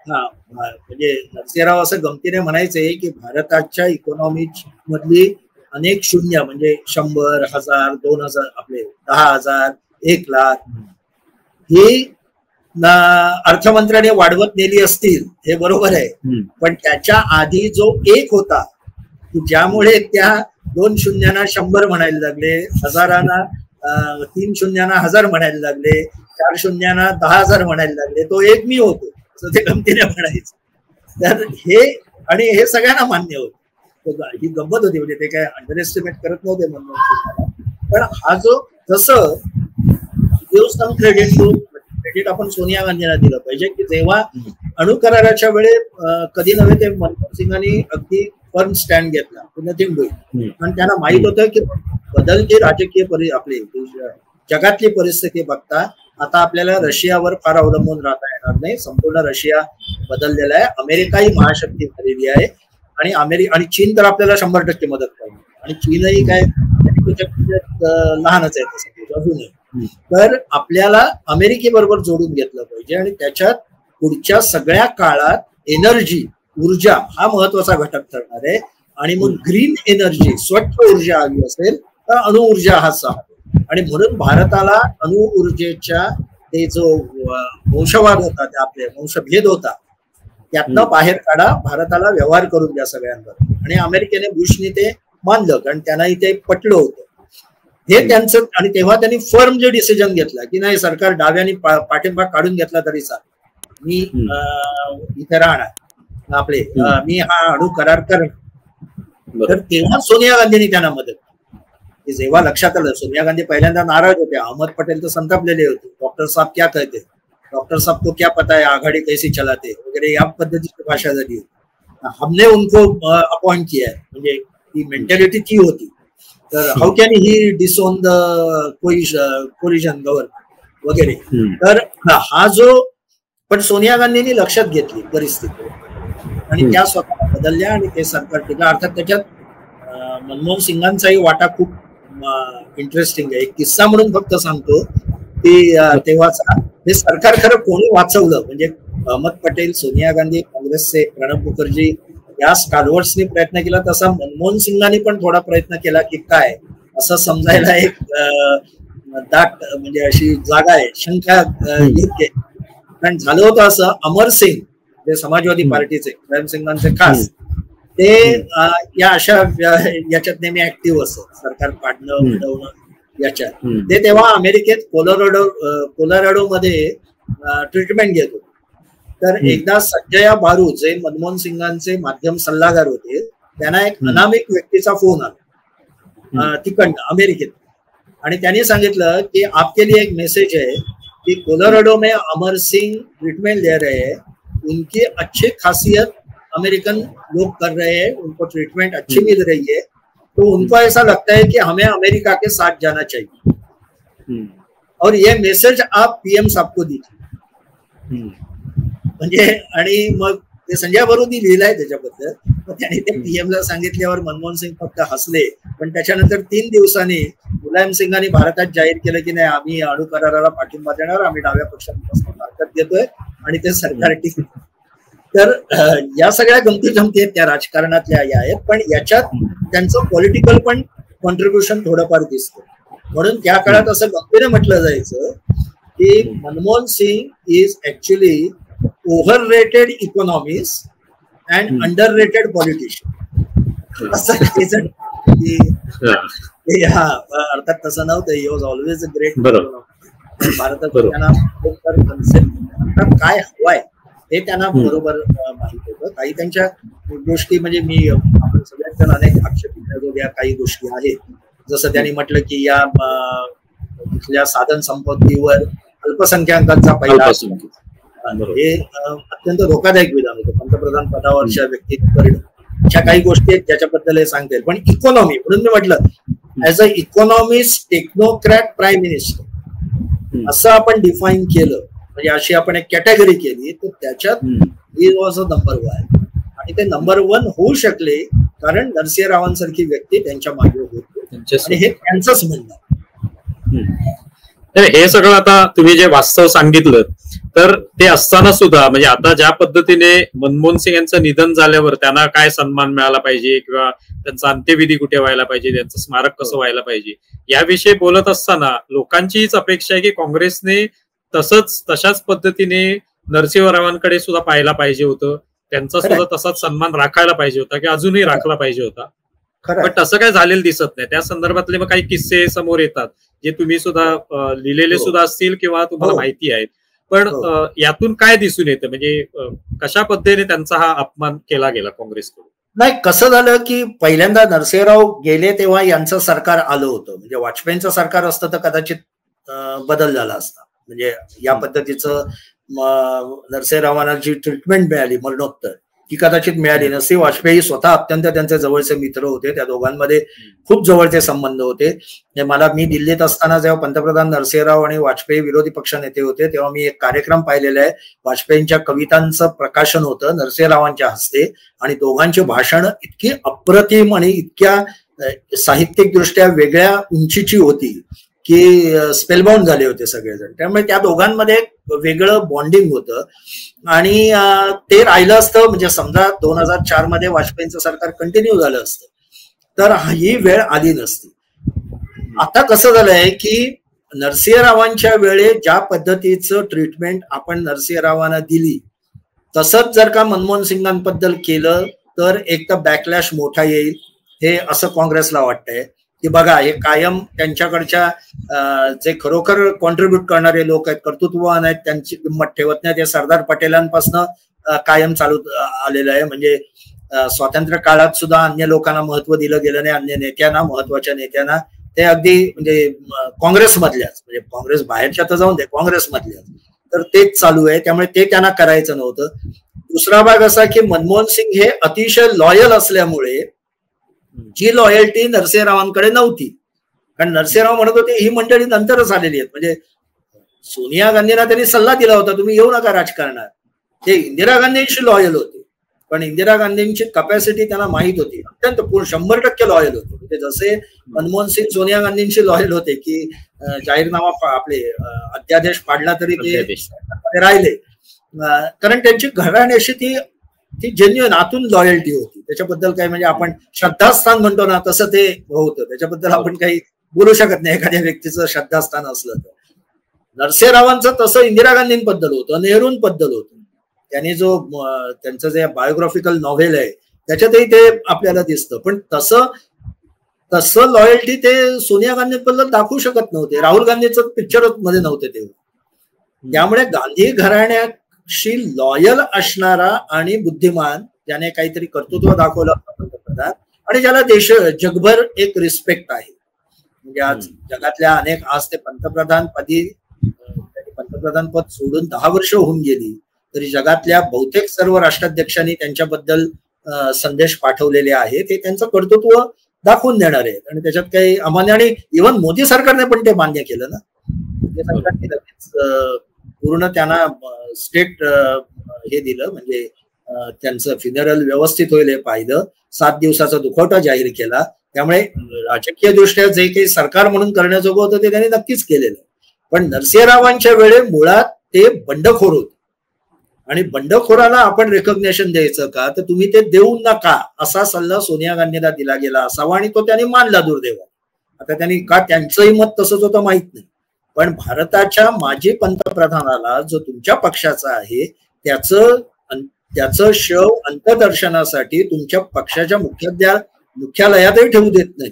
म्हणजे नरसिंहराव असं गमतीने म्हणायचे की भारताच्या इकॉनॉमी मधली अनेक शून्य म्हणजे 100, 1000, 2000, आपले 10,000, 1,00,000 ही अर्थमंत्र्याने वाढवत नेली असतील, हे बरोबर आहे. पण त्याच्या आधी जो 1 होता की ज्यामुळे त्या 2 शून्यांना 100 म्हणायला लागले, 1000 3 शून्यांना 1000 म्हणायला लागले, 4 शून्यांना 10,000 म्हणायला लागले, तो 1 मी होतो असं ते गमतीने म्हणायचं. तर हे सगळ्यांना मान्य होतं. ही गंमत होती, म्हणजे ते काय अंडर एस्टिमेट करत नव्हते मनमोहन सिंगांना. पण हा जो जसं क्रेडिट आपण सोनिया गांधींना दिलं पाहिजे की जेव्हा अणुकराराच्या वेळे कधी नव्हे ते मनमोहन सिंगांनी अगदी फर्म स्टँड घेतला, नथिंग डुईंग. पण त्यांना माहित होतं की बदलती राजकीय आपली जगातली परिस्थिती बघता आता आपल्याला रशियावर फार अवलंबून राहता येणार नाही. संपूर्ण रशिया बदललेला आहे, अमेरिकाही महाशक्ती झालेली आहे आणि चीन तर आपल्याला 100% मदत करणार, आणि चीनही काय लहानच आहे तसं अजूनही. तर आपल्याला अमेरिकेबरोबर जोडून घेतलं पाहिजे आणि त्याच्यात पुढच्या सगळ्या काळात एनर्जी, ऊर्जा हा महत्वाचा घटक ठरणार आहे. आणि मग ग्रीन एनर्जी, स्वच्छ ऊर्जा हवी असेल तर अणुऊर्जा हा सहा. आणि म्हणून भारताला अणुऊर्जेच्या ते जो वंशवाद होता, ते आपले वंशभेद होता, त्यातनं बाहेर काढा, भारताला व्यवहार करून द्या सगळ्यांवर. आणि अमेरिकेने बुशने ते मानलं, कारण त्यांनाही ते पटलं होतं हे त्यांचं. आणि तेव्हा त्यांनी फर्म जे डिसिजन घेतला की नाही, सरकार डाव्याने पाठिंबा काढून घेतला तरी चालेल, मी इथे राहणार, मी हा अणु करार करणार. तर तेव्हा सोनिया गांधींनी त्यांना मदत केली. जेव्हा लक्षात आलं, सोनिया गांधी पहिल्यांदा नाराज होते, अहमद पटेल तर संतापलेले होते, डॉक्टर साहब क्या कहते, डॉक्टर साहब को क्या पता है आघाडी कैसी चलाते वगैरे या पद्धतीची भाषा झाली. हमने उनको अपॉइंट किया है, म्हणजे ती मेंटॅलिटी ती होती. तर how can he disown the collision government वगैरे. तर हा जो, पण सोनिया गांधींनी लक्षात घेतली परिस्थिती आणि त्या स्वतः बदलल्या आणि ते सरकार टिकलं. अर्थात त्याच्यात मनमोहन सिंगांचाही वाटा खूप इंटरेस्टिंग आहे. एक किस्सा म्हणून फक्त सांगतो की तेव्हाचा हे सरकार खरं कोणी वाचवलं, म्हणजे अहमद पटेल, सोनिया गांधी, काँग्रेसचे प्रणब मुखर्जी या स्टालवर्ड्सनी प्रयत्न केला, तसा मनमोहन सिंगांनी पण थोडा प्रयत्न केला की काय असं समजायला एक दाट म्हणजे अशी जागा आहे, शंका योग्य. कारण झालं होतं असं, अमर सिंग जे समाजवादी पार्टीचे प्रेम सिंगांचे खास, ते या अशा याच्यात नेहमी ऍक्टिव्ह असत, सरकार पाडणं घडवणं याच्यात. ते तेव्हा अमेरिकेत कोलोराडो मध्ये ट्रीटमेंट घेत होते. तर एकदा संजया बारू जे मनमोहन सिंगांचे माध्यम सल्लागार होते, त्यांना एक अनामिक व्यक्तीचा फोन आला तिकडनं अमेरिकेत, आणि त्यांनी सांगितलं की आपके लिए एक मेसेज है कि कोलोराडो में अमर सिंह ट्रीटमेंट ले रहे हैं, उनकी अच्छी खासियत अमेरिकन लोग कर रहे हैं, उनको ट्रीटमेंट अच्छी मिल रही है, तो उनको ऐसा लगता है कि हमें अमेरिका के साथ जाना चाहिए और ये मेसेज आप पीएम साहब को दीजिए. म्हणजे आणि मग ते संजय बरोनी लिहिलंय त्याच्याबद्दल. मग त्याने ते पीएमला सांगितल्यावर मनमोहन सिंग फक्त हसले, पण त्याच्यानंतर 3 दिवसांनी मुलायम सिंगांनी भारतात जाहीर केलं की नाही, आम्ही अणु कराराला पाठिंबा देणार, आम्ही डाव्या पक्षांपासून ताकद देतोय आणि ते सरकार टिकलं. तर या सगळ्या गमती जमती आहेत त्या राजकारणातल्या या आहेत, पण याच्यात त्यांचं पॉलिटिकल पण कॉन्ट्रीब्युशन थोडंफार दिसतं. म्हणून त्या काळात असं गंभीर म्हटलं जायचं की Manmohan Singh is actually overrated economist and underrated politician. असं अर्थात तसं नव्हतं. He was always a great. भारतात त्यांना काय हवंय हे त्यांना बरोबर माहित होतं. काही त्यांच्या गोष्टी म्हणजे आपण सगळ्यात जण अनेक आक्षेप घेण्याजोग्या काही गोष्टी आहेत. जसं त्यांनी म्हटलं की या इथल्या साधन संपत्तीवर अल्पसंख्याकांचा पहिला, हे अत्यंत धोकादायक विधान होतं. पंतप्रधान पदावरच्या व्यक्तींकडे अशा काही गोष्टी आहेत ज्याच्याबद्दल हे सांगता येईल. पण इकॉनॉमी म्हणून मी म्हटलं as a economist technocrat prime minister असं आपण डिफाईन केलं, म्हणजे अशी आपण एक कॅटेगरी केली, तर त्याच्यात ही वॉज अ नंबर 1. आणि ते नंबर 1 होऊ शकले कारण नरसिंह रावांसारखी व्यक्ती त्यांच्या मागे होती आणि हे त्यांचंच म्हणणं. हे सगळं आता तुम्ही जे वास्तव सांगितलं, तर ते असताना सुद्धा म्हणजे आता ज्या पद्धतीने मनमोहन सिंग यांचं निधन झाल्यावर त्यांना काय सन्मान मिळाला पाहिजे किंवा त्यांचा अंत्यविधी कुठे व्हायला पाहिजे, त्यांचं स्मारक कसं व्हायला पाहिजे याविषयी बोलत असताना लोकांची हीच अपेक्षा आहे की काँग्रेसने तशाच पद्धतीने नरसिंहरावांकडे सुद्धा पाहायला पाहिजे होतं, त्यांचा सुद्धा तसाच सन्मान राखायला पाहिजे होता की अजूनही राखला पाहिजे होता. पण तसं काय झालेलं दिसत नाही. त्या संदर्भातले मग काही किस्से समोर येतात जे तुम्ही सुद्धा लिहिलेले सुद्धा असतील किंवा तुम्हाला माहिती आहेत. पण यातून काय दिसून येतं, म्हणजे कशा पद्धतीने त्यांचा हा अपमान केला गेला काँग्रेसकडून? नाही, कसं झालं की पहिल्यांदा नरसिंहराव गेले तेव्हा यांचं सरकार आलं होतं. म्हणजे वाजपेयींचं सरकार असतं तर कदाचित बदल झाला असता. म्हणजे या पद्धतीचं नरसिंहरावांना जी ट्रीटमेंट मिळाली मरणोत्तर ती कदाचित मिळाली नसती. वाजपेयी स्वतः अत्यंत त्यांचे जवळचे मित्र होते, त्या दोघांमध्ये खूप जवळचे संबंध होते. मी दिल्लीत असताना जेव्हा पंतप्रधान नरसिंहराव आणि वाजपेयी विरोधी पक्ष नेते होते तेव्हा मी एक कार्यक्रम पाहिलेला आहे. वाजपेयींच्या कवितांचं प्रकाशन होतं नरसिंहरावांच्या हस्ते आणि दोघांची भाषण इतकी अप्रतिम आणि इतक्या साहित्यिक दृष्ट्या वेगळ्या उंचीची होती की स्पेलबाउंड झाले होते सगळेजण. त्यामुळे त्या दोघांमध्ये वेगळं बॉन्डिंग होतं आणि ते राहिलं असतं म्हणजे समजा 2004 मध्ये वाजपेयींचं सरकार कंटिन्यू झालं असतं तर ही वेळ आली नसती. आता कसं झालंय की नरसिंहरावांच्या वेळेस ज्या पद्धतीचं ट्रीटमेंट आपण नरसिंहरावांना दिली तसंच जर का मनमोहन सिंगांबद्दल केलं तर एक तर बॅकलॅश मोठा येईल हे असं काँग्रेसला वाटतंय की बघा हे कायम त्यांच्याकडच्या जे खरोखर कॉन्ट्रीब्युट करणारे लोक आहेत, कर्तृत्ववान आहेत, त्यांची किंमत ठेवत नाही. ते सरदार पटेलांपासून कायम चालू आलेलं आहे. म्हणजे स्वातंत्र्य काळात सुद्धा अन्य लोकांना महत्व दिलं गेलं नाही, अन्य नेत्यांना, महत्वाच्या नेत्यांना. ते अगदी म्हणजे काँग्रेसमधल्याच म्हणजे काँग्रेस बाहेरच्या तर जाऊन दे काँग्रेसमधल्याच तर तेच चालू आहे. त्यामुळे ते त्यांना करायचं नव्हतं. दुसरा भाग असा की मनमोहन सिंग हे अतिशय लॉयल असल्यामुळे जी लॉयल्टी नरसिंहरावांकडे नव्हती. कारण नरसिंहराव म्हणत होते ही मंडळी नंतरच आलेली आहेत. म्हणजे सोनिया गांधींना त्यांनी सल्ला दिला होता तुम्ही येऊ नका राजकारणात. ते इंदिरा गांधींशी लॉयल होते पण इंदिरा गांधींची कपॅसिटी त्यांना माहित होती, अत्यंत 100% लॉयल होते. म्हणजे जसे मनमोहन सिंग सोनिया गांधींशी लॉयल होते की जाहीरनामा आपले अध्यादेश पाडला तरी ते राहिले कारण त्यांची घराण्याशी ती जेन्युइन आतून लॉयल्टी होती. त्याच्याबद्दल काही म्हणजे आपण श्रद्धास्थान म्हणतो ना तसं ते होतं. त्याच्याबद्दल आपण काही बोलू शकत नाही एखाद्या व्यक्तीचं श्रद्धास्थान असलं तर. नरसिंहरावांचं तसं इंदिरा गांधींबद्दल होतं, नेहरूंबद्दल होतं. त्यांनी जो त्यांचं जे बायोग्राफिकल नॉव्हेल आहे त्याच्यातही ते आपल्याला दिसतं. पण तसं लॉयल्टी ते सोनिया गांधींबद्दल दाखवू शकत नव्हते. राहुल गांधीचं पिक्चर मध्ये नव्हते तेव्हा. त्यामुळे गांधी घराण्याशी लॉयल असणारा आणि बुद्धिमान ज्याने काहीतरी कर्तृत्व दाखवलं पंतप्रधान आणि ज्याला जगभर एक रिस्पेक्ट आहे. म्हणजे आज जगातल्या अनेक आज ते पंतप्रधान पद सोडून 10 वर्ष होऊन गेली तरी जगातल्या बहुतेक सर्व राष्ट्राध्यक्षांनी त्यांच्याबद्दल संदेश पाठवलेले आहेत. ते त्यांचं कर्तृत्व दाखवून देणार आहेत आणि त्याच्यात काही अमान्य आणि इव्हन मोदी सरकारने पण ते मान्य केलं ना. मोदी सरकारने लगेच पूर्ण त्यांना स्टेट हे दिलं म्हणजे त्यांचं फ्युनरल व्यवस्थित होईल हे पाहिलं. 7 दिवसाचा दुखवटा जाहीर केला. त्यामुळे राजकीय दृष्ट्या जे काही सरकार म्हणून करण्याजोगं होतं ते त्यांनी नक्कीच केलेलं. पण नरसिंहरावांच्या वेळे मुळात ते बंडखोर होते आणि बंडखोराला आपण रेकॉग्नेशन द्यायचं का तर तुम्ही ते देऊ नका असा सल्ला सोनिया गांधीला दिला गेला असावा आणि तो त्यांनी मानला दुर्दैवाने. आता त्यांनी का त्यांचंही मत तसंच होतं माहित नाही पण भारताच्या माजी पंतप्रधानाला जो तुमच्या पक्षाचा आहे त्याचं शव अंत्यदर्शनासाठी तुमच्या पक्षाच्या मुख्यालयातही ठेवू देत नाही.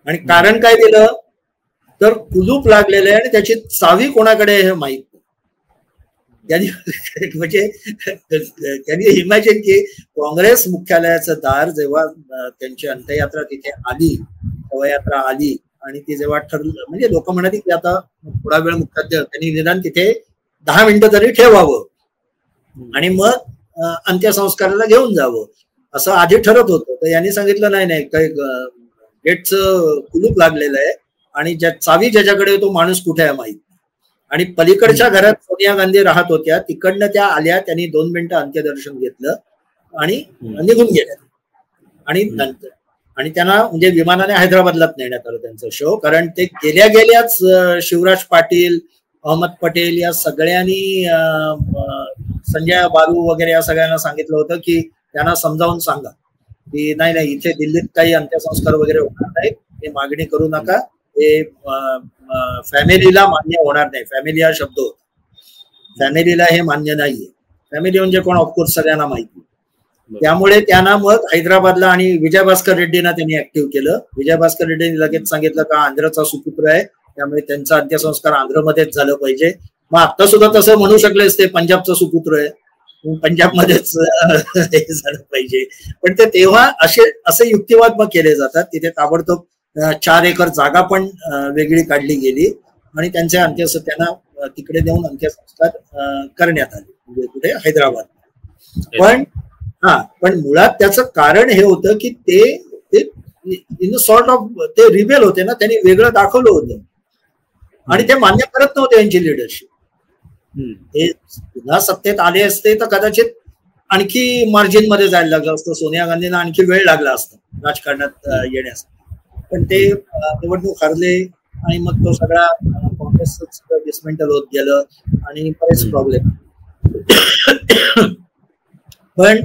आणि कारण काय दिलं तर कुलूप लागलेलं आहे आणि त्याची चावी कोणाकडे हे माहित नाही. म्हणजे त्यांनी इमॅजिन की काँग्रेस मुख्यालयाचं दार जेव्हा त्यांची अंत्ययात्रा तिथे आली, शवयात्रा आली आणि ती जेव्हा ठरलं म्हणजे लोक म्हणाली की आता थोडा वेळ मुख्यालय त्यांनी निदान तिथे 10 मिनिटं तरी ठेवावं आणि मग अंत्यसंस्काराला घेऊन जावं असं आधी ठरत होतं. तर यांनी सांगितलं नाही काही गेटचं कुलूप लागलेलं आहे आणि चावी ज्याच्याकडे तो माणूस कुठे आहे माहित. आणि पलीकडच्या घरात सोनिया गांधी राहत होत्या, तिकडनं त्या आल्या, त्यांनी 2 मिनिटं अंत्यदर्शन घेतलं आणि निघून गेल्या. आणि नंतर त्यांना म्हणजे विमानाने हैदराबादलाच नेण्यात आलं त्यांचं शो. कारण ते गेल्याच शिवराज पाटील, अहमद पटेल या सगळ्यांनी संजय बारू वगैरे या सगळ्यांना सांगितलं होतं की त्यांना समजावून सांगा की नाही इथे दिल्लीत काही अंत्यसंस्कार वगैरे होणार नाही, हे मागणी करू नका, हे फॅमिलीला मान्य होणार नाही. फॅमिली हा शब्द होता, फॅमिलीला हे मान्य नाहीये. फॅमिली म्हणजे कोण ऑफकोर्स सगळ्यांना माहिती. त्यामुळे त्यांना मग हैदराबादला आणि विजयभास्कर रेड्डींना त्यांनी ऍक्टिव्ह केलं. विजयभास्कर रेड्डींनी लगेच सांगितलं का आंध्रचा सुपुत्र आहे त्यामुळे त्यांचा अंत्यसंस्कार आंध्रमध्येच झालं पाहिजे. मग आता सुद्धा तसं म्हणू शकलेस ते पंजाबचा सुपुत्र आहे, पंजाबमध्येच हे झालं पाहिजे. पण ते तेव्हा असे युक्तिवाद मग केले जातात. तिथे ताबडतोब 4 एकर जागा पण वेगळी काढली गेली आणि त्यांच्या त्यांना तिकडे देऊन अंत्यसंस्कार करण्यात आले, म्हणजे कुठे हैदराबाद. पण मुळात त्याचं कारण हे होतं की ते इन सॉर्ट ऑफ ते रिबेल होते ना, त्यांनी वेगळं दाखवलं होतं आणि ते मान्य करत नव्हते यांची लिडरशिप. ते पुन्हा सत्तेत आले असते तर कदाचित आणखी मार्जिन मध्ये जायला लागलं असतं, सोनिया गांधींना आणखी वेळ लागला असता राजकारणात येण्यासाठी. पण ते निवडणूक हरले आणि मग तो सगळा काँग्रेसच डिसमेंटल होत गेलं आणि बरेच प्रॉब्लेम. पण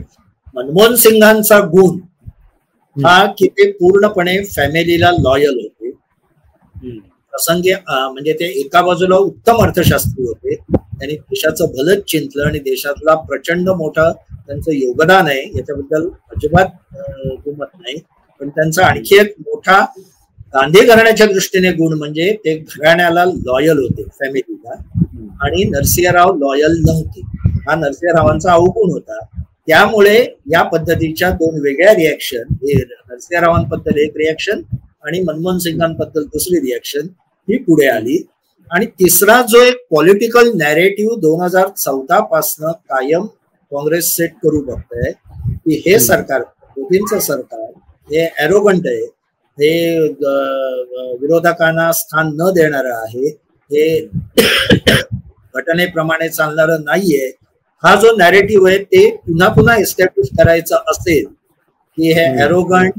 मनमोहन सिंगांचा गुण हा की ते पूर्णपणे फॅमिलीला लॉयल होते. प्रसंगी म्हणजे ते एका बाजूला उत्तम अर्थशास्त्री होते, त्यांनी देशाचं भलंच चिंतलं आणि देशातला प्रचंड मोठा त्यांचं योगदान आहे, याच्याबद्दल अजिबात दुमत नाही. पण त्यांचा आणखी एक मोठा गांधी घराण्याच्या दृष्टीने गुण म्हणजे ते घराण्याला लॉयल होते, फॅमिलीला. आणि नरसिंहराव लॉयल नव्हते, हा नरसिंहरावांचा अवगुण होता. त्यामुळे या पद्धतीच्या दोन वेगळ्या रिॲक्शन, नरसिंहरावांबद्दल एक रिॲक्शन आणि मनमोहन सिंगांबद्दल दुसरी रिॲक्शन ही पुढे आली. आणि तिसरा जो एक पॉलिटिकल नॅरेटिव्ह 2014 पासनं कायम काँग्रेस सेट करू बघतंय की हे सरकार, मोदींचं सरकार हे ॲरोगंट आहे, हे विरोधकांना स्थान न देणारं आहे, हे घटनेप्रमाणे चालणारं नाहीये. हा जो नॅरेटिव्ह आहे ते पुन्हा पुन्हा एस्टॅब्लिश करायचं असेल की हे ॲरोगंट,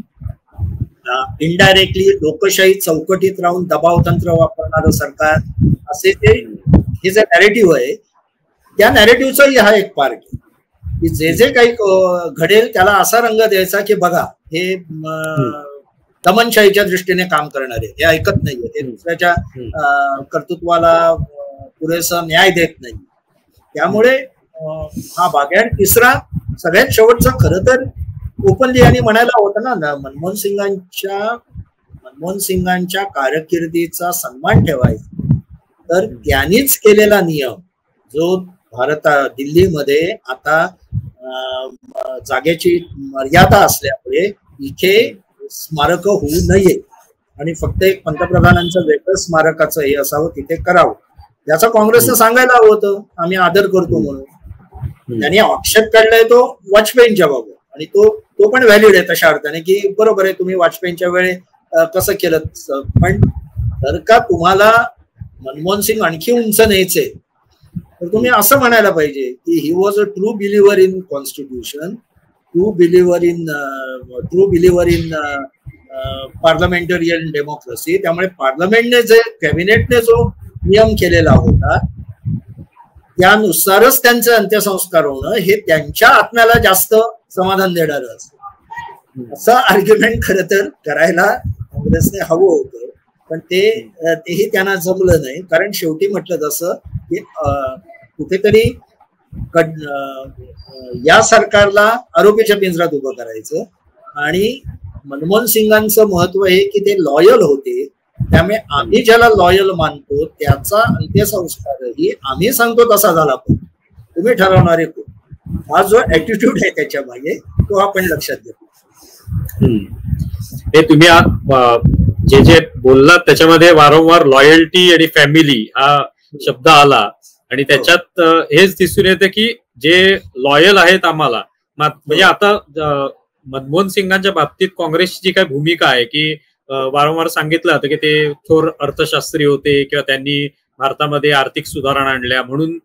इनडायरेक्टली लोकशाही चौकटीत राहून दबाव तंत्र वापरणारं सरकार असे ते हे जे नॅरेटिव्ह आहे, त्या नॅरेटिव्हचाही हा एक पार्ट आहे की जे जे काही घडेल त्याला असा रंग द्यायचा की बघा हे दमनशाहीच्या दृष्टीने काम करणारे, हे ऐकत नाहीये, ते दुसऱ्याच्या कर्तृत्वाला पुरेसा न्याय देत नाही. त्यामुळे हा भाग आहे. आणि तिसरा सगळ्यात शेवटचा खरं तर ओपनली यांनी म्हणायला होतं ना, मनमोहन सिंगांच्या कारकिर्दीचा सन्मान ठेवायचा, तर त्यांनीच केलेला नियम जो दिल्लीमध्ये आता जागेची मर्यादा असल्यामुळे इथे स्मारक होऊ नये आणि फक्त एक पंतप्रधानांचं वेगळं स्मारकाचं हे असावं, तिथे करावं, याचा काँग्रेसनं सांगायला हवं होतं, आम्ही आदर करतो म्हणून. त्यांनी आक्षेप काढलाय तो वाजपेयींच्या बाबत, आणि तो पण व्हॅलिड आहे तशा अर्थाने की बरोबर आहे, तुम्ही वाजपेयींच्या वेळे कसं केलं. पण जर का तुम्हाला मनमोहन सिंग आणखी उंच न्यायचे तर तुम्ही असं म्हणायला पाहिजे की he was a true believer in constitution, true believer in parliamentarian democracy. त्यामुळे पार्लमेंटने कॅबिनेटने जो नियम केलेला होता त्यानुसारच त्यांचे अंत्यसंस्कार होणं हे त्यांच्या आत्म्याला जास्त समाधान देणारं असतं, असं आर्ग्युमेंट खरं तर करायला काँग्रेसने हवं होतं. पण तेही त्यांना जमलं नाही, कारण शेवटी म्हटलं जसं की कुठेतरी या सरकारला आरोपीच्या पिंजरात उभं करायचं. आणि मनमोहन सिंगांचं महत्व हे की ते लॉयल होते, त्यामुळे आम्ही ज्याला लॉयल मानतो त्याचा अंत्यसंस्कारही आम्ही सांगतो तसा झाला, पण तुम्ही ठरवणारे कोण, हा जो ऍटिट्यूड आहे त्याच्या मागे तो आपण लक्षात घेतो. हे तुम्ही जे बोललात त्याच्यामध्ये वारंवार लॉयल्टी आणि फॅमिली हा शब्द आला, आणि त्याच्यात हेच दिसून येतं की जे लॉयल आहेत आम्हाला, म्हणजे आता मनमोहन सिंगांच्या बाबतीत काँग्रेसची जी काही भूमिका आहे की वारंवार सांगितलं जातं की ते थोर अर्थशास्त्री होते किंवा त्यांनी भारतामध्ये आर्थिक सुधारणा आणल्या म्हणून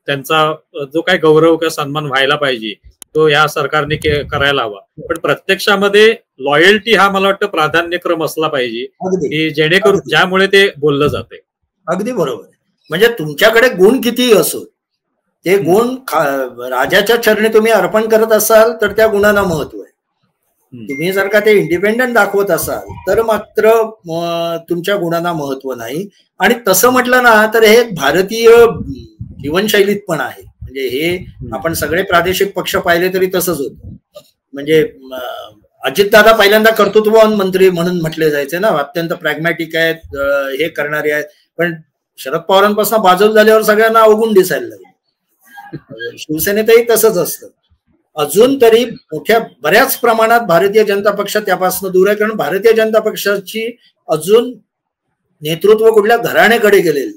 त्यांचा जो काही गौरव किंवा सन्मान व्हायला पाहिजे तो या सरकारने करायला हवा. पण प्रत्यक्षामध्ये लॉयल्टी हा मला वाटतं प्राधान्यक्रम असला पाहिजे की जेणेकरून ज्यामुळे ते बोललं जाते. अगदी बरोबर. म्हणजे तुमच्याकडे गुण कितीही असो, ते गुण राजाच्या चरणी तुम्ही अर्पण करत असाल तर त्या गुणांना महत्व आहे. तुम्ही जर का ते इंडिपेंडंट दाखवत असाल तर मात्र तुमच्या गुणांना महत्व नाही. आणि तसं म्हटलं ना तर हे भारतीय जीवनशैलीत पण आहे. म्हणजे हे आपण सगळे प्रादेशिक पक्ष पाहिले तरी तसंच होतं. म्हणजे अजितदादा पहिल्यांदा कर्तृत्ववान मंत्री म्हणून म्हटले जायचे ना, अत्यंत प्रॅग्मॅटिक आहेत, हे करणारे आहेत. पण शरद पवारांपासून बाजूला झाल्यावर सगळ्यांना अवगुण दिसायला लागले. शिवसेनेतही तसंच असतं. अजून तरी बऱ्याच प्रमाणात भारतीय जनता पक्ष त्यापासून दूर आहे, कारण भारतीय जनता पक्षाची अजून नेतृत्व कुठल्या घराण्याकडे गेलेलं.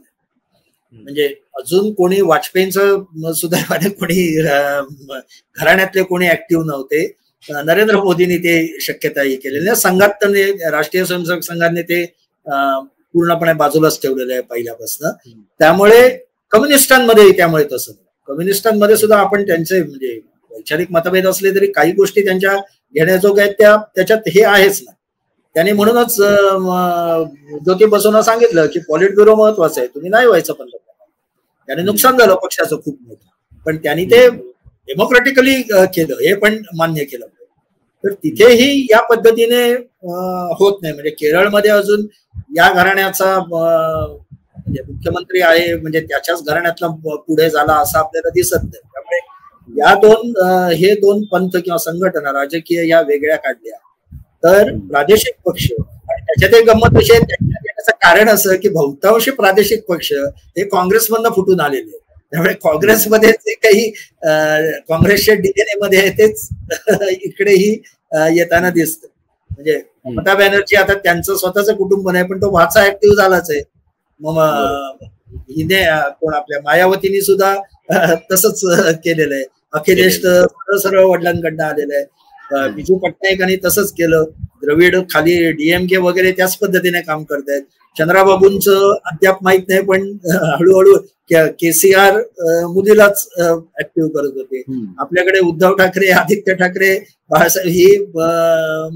म्हणजे अजून कोणी वाजपेयींचं सुद्धा कोणी घराण्यातले कोणी ऍक्टिव्ह नव्हते. नरेंद्र मोदींनी ते शक्यताही केलेली नाही. संघात तर राष्ट्रीय स्वयंसेवक संघाने ते पूर्णपणे बाजूलाच ठेवलेलं आहे पहिल्यापासून. त्यामुळे कम्युनिस्टांमध्ये त्यामुळे तसं कम्युनिस्टांमध्ये सुद्धा आपण त्यांचे म्हणजे वैचारिक मतभेद असले तरी काही गोष्टी त्यांच्या घेण्याजोग्या आहेत त्याच्यात हे आहेच ना. त्यांनी म्हणूनच ज्योती बसून सांगितलं की पॉलिट ब्युरो महत्वाचं आहे, तुम्ही नाही व्हायचं पंतप्रधान. त्याने नुकसान झालं पक्षाचं खूप मोठं, पण त्यांनी ते डेमोक्रेटिकली केलं, हे पण मान्य केलं. तर तिथेही या पद्धतीने होत नाही. म्हणजे केरळमध्ये अजून या घराण्याचा म्हणजे मुख्यमंत्री आहे म्हणजे त्याच्याच घराण्यातला पुढे झाला असं आपल्याला दिसत नाही. त्यामुळे या हे दोन पंथ किंवा संघटना राजकीय या वेगळ्या काढल्या तर प्रादेशिक पक्ष, आणि त्याच्यात एक गंमत अशी आहे त्याचं कारण असं की बहुतांशी प्रादेशिक पक्ष हे काँग्रेसमधनं फुटून आलेले. त्यामुळे काँग्रेसमध्ये जे काही काँग्रेसच्या डीएनए मध्ये आहे तेच इकडेही येताना दिसतं. म्हणजे ममता बॅनर्जी आता त्यांचं स्वतःचं कुटुंब नाही पण तो भाचा ऍक्टिव्ह झालाच आहे. मग हिने कोण आपल्या मायावतीने सुद्धा तसंच केलेलं आहे. अखिलेश सरळ वडिलांकडनं आलेलं आहे. बिजू पटनायकांनी तसंच केलं. द्रविड खाली डीएमके वगैरे त्याच पद्धतीने काम करतायत. चंद्राबाबूंचं अद्याप माहित नाही पण हळूहळू केसीआर मुलीलाच ऍक्टिव्ह करत होते. आपल्याकडे उद्धव ठाकरे, आदित्य ठाकरे, बाळासाहेब ही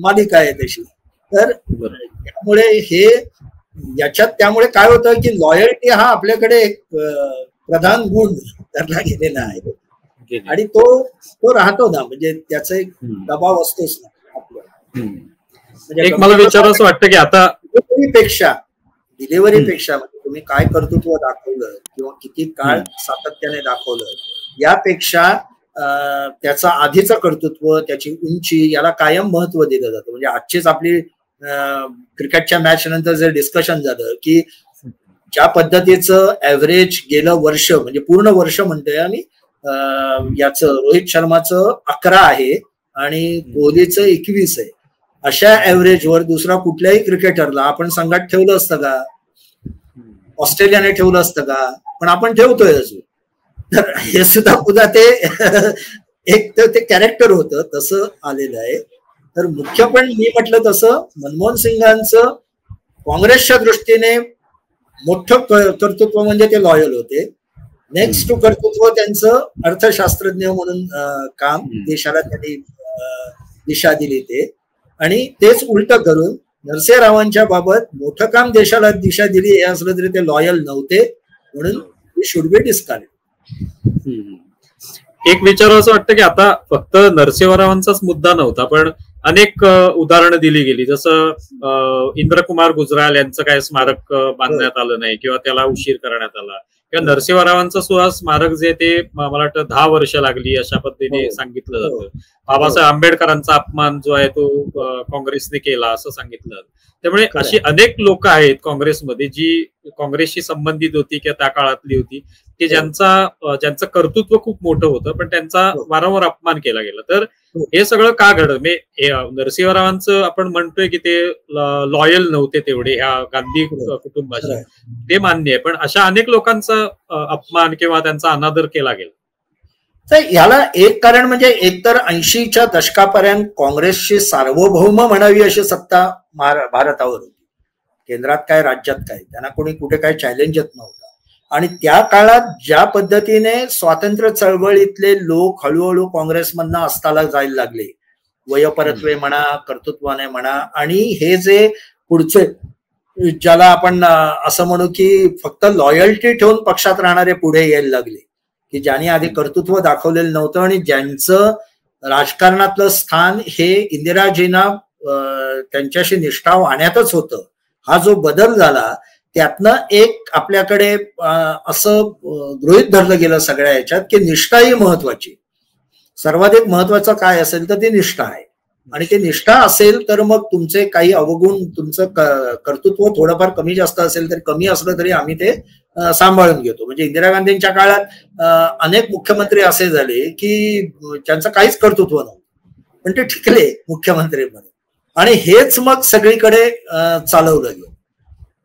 मालिका आहे तशी. तर त्यामुळे हे याच्यात त्यामुळे काय होतं की लॉयल्टी हा आपल्याकडे एक प्रधान गुण धरला गेलेला आहे आणि तो राहतो ना. म्हणजे त्याचा एक दबाव असतोच ना आपल्याला. म्हणजे मला विचारावंसं वाटतं की आता डिलिव्हरीपेक्षा म्हणजे तुम्ही काय कर्तृत्व दाखवलं किंवा किती काळ सातत्याने दाखवलं यापेक्षा त्याचा आधीचं कर्तृत्व, त्याची उंची याला कायम महत्व दिलं जातं. म्हणजे आजचीच आपली क्रिकेटच्या मॅच नंतर जे डिस्कशन झालं की ज्या पद्धतीचं ऍव्हरेज गेलं वर्ष म्हणजे पूर्ण वर्ष म्हणतोय आणि याचं रोहित शर्माचं 11 आहे आणि कोहलीचं 21 आहे. अशा ऍव्हरेजवर दुसरा कुठल्याही क्रिकेटरला आपण संघात ठेवलं असतं का? ऑस्ट्रेलियाने ठेवलं असतं का? पण आपण ठेवतोय अजून. तर हे सुद्धा पुन्हा ते एक तर ते कॅरेक्टर होतं तसं आलेलं आहे. तर मुख्य पण मी म्हटलं तसं मनमोहन सिंगांचं काँग्रेसच्या दृष्टीने मोठं कर्तृत्व म्हणजे ते लॉयल होते. नेक्स्ट कर्तृत्व त्यांचं अर्थशास्त्रज्ञ म्हणून काम, देशाला त्यांनी दिशा दिली ते. आणि तेच उलट करून नरसिंह रावांच्या बाबत मोठं काम देशाला दिशा दिली हे असलं तरी ते लॉयल नव्हते म्हणून शुड बी डिस्कार्डेड. एक विचार असं वाटतं की आता फक्त नरसिंहरावांचाच मुद्दा नव्हता पण अनेक उदाहरणं दिली गेली. जसं इंद्रकुमार गुजराल यांचं काय स्मारक बांधण्यात आलं नाही किंवा त्याला उशीर करण्यात आला, किंवा नरसिंहरावांचं सुद्धा स्मारक जे ते मला वाटतं 10 वर्ष लागली अशा पद्धतीने सांगितलं जातं. बाबासाहेब आंबेडकरांचा अपमान जो आहे तो काँग्रेसने केला असं सांगितलं जातं. त्यामुळे अशी अनेक लोक आहेत काँग्रेसमध्ये जी काँग्रेसशी संबंधित होती किंवा त्या काळातली होती की ज्यांचं कर्तृत्व खूप मोठं होतं पण त्यांचा वारंवार अपमान केला गेला. तर हे सगळं का घडलं? नरसिंहरावांचं आपण म्हणतोय की ते लॉयल नव्हते तेवढे ह्या गांधी कुटुंबाशी, ते मान्य आहे, पण अशा अनेक लोकांचा अपमान किंवा त्यांचा अनादर केला गेला. तर याला एक कारण म्हणजे एकतर 80च्या दशकापर्यंत काँग्रेसची सार्वभौम म्हणावी अशी सत्ता भारतावर होती. केंद्रात काय राज्यात काय त्यांना कोणी कुठे काय चॅलेंज येत नव्हतं. आणि त्या काळात ज्या पद्धतीने स्वातंत्र्य चळवळीतले लोक हळूहळू काँग्रेसमधनं अस्ताला जायला लागले, वयपरत्वे म्हणा, कर्तृत्वाने म्हणा, आणि हे जे पुढचे ज्याला आपण असं म्हणू की फक्त लॉयल्टी ठेवून पक्षात राहणारे पुढे यायला लागले की ज्यांनी आधी कर्तृत्व दाखवलेलं नव्हतं आणि ज्यांचं राजकारणातलं स्थान हे इंदिराजींना त्यांच्याशी निष्ठा आणण्यातच होतं. हा जो बदल झाला त्यातनं एक आपल्याकडे असं गृहीत धरलं गेलं सगळ्या याच्यात की निष्ठा ही महत्वाची. सर्वाधिक महत्वाचं काय असेल तर ती निष्ठा आहे. आणि ते निष्ठा असेल तर मग तुमचे काही अवगुण, तुमचं कर्तृत्व थोडंफार कमी जास्त असेल तर कमी असलं तरी आम्ही ते सांभाळून घेतो. म्हणजे इंदिरा गांधींच्या काळात अनेक मुख्यमंत्री असे झाले की ज्यांचं काहीच कर्तृत्व नव्हतं पण ते टिकले मुख्यमंत्री म्हणून आणि हेच मग सगळीकडे चालवलं गेलं.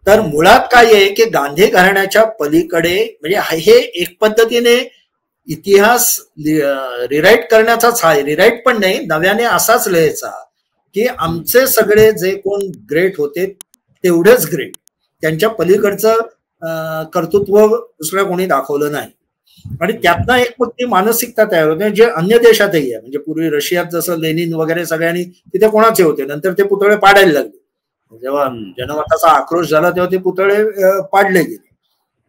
तर मुळात काय आहे की गांधी घराण्याच्या पलीकडे म्हणजे हे एक पद्धतीने इतिहास रिराईट करण्याचाच आहे, रिराईट पण नाही, नव्याने असाच लिहायचा की आमचे सगळे जे कोण ग्रेट होते तेवढेच ग्रेट, त्यांच्या पलीकडचं कर्तृत्व दुसऱ्या कोणी दाखवलं नाही. आणि त्यातनं एक मग ती मानसिकता तयार होते जे अन्य देशातही आहे. म्हणजे पूर्वी रशियात जसं लेनिन वगैरे सगळ्यांनी तिथे कोणाचे होते, नंतर ते पुतळे पाडायला लागले. जेव्हा जनमताचा आक्रोश झाला तेव्हा ते पुतळे पाडले गेले.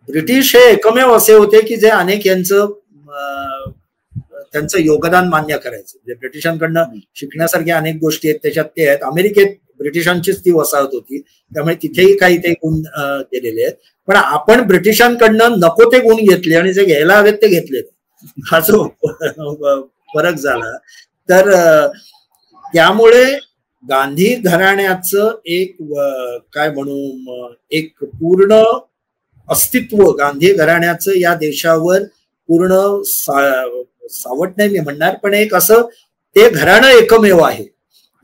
ब्रिटिश हे एकमेव असे होते की जे अनेक त्यांचं योगदान मान्य करायचं. म्हणजे ब्रिटिशांकडनं शिकण्यासारख्या अनेक गोष्टी आहेत त्याच्यात ते आहेत. अमेरिकेत ब्रिटिशांचीच ती वसाहत होती, त्यामुळे तिथेही काही ते गुण केलेले आहेत. पण आपण ब्रिटिशांकडनं नको ते गुण घेतले आणि जे घ्यायला हवेत ते घेतले, हा जो फरक झाला. तर त्यामुळे गांधी घराण्याचं एक काय म्हणू एक पूर्ण अस्तित्व गांधी घराण्याचं या देशावर पूर्ण सावट नाही मी म्हणणार, पण एक असं ते घराणं एकमेव आहे.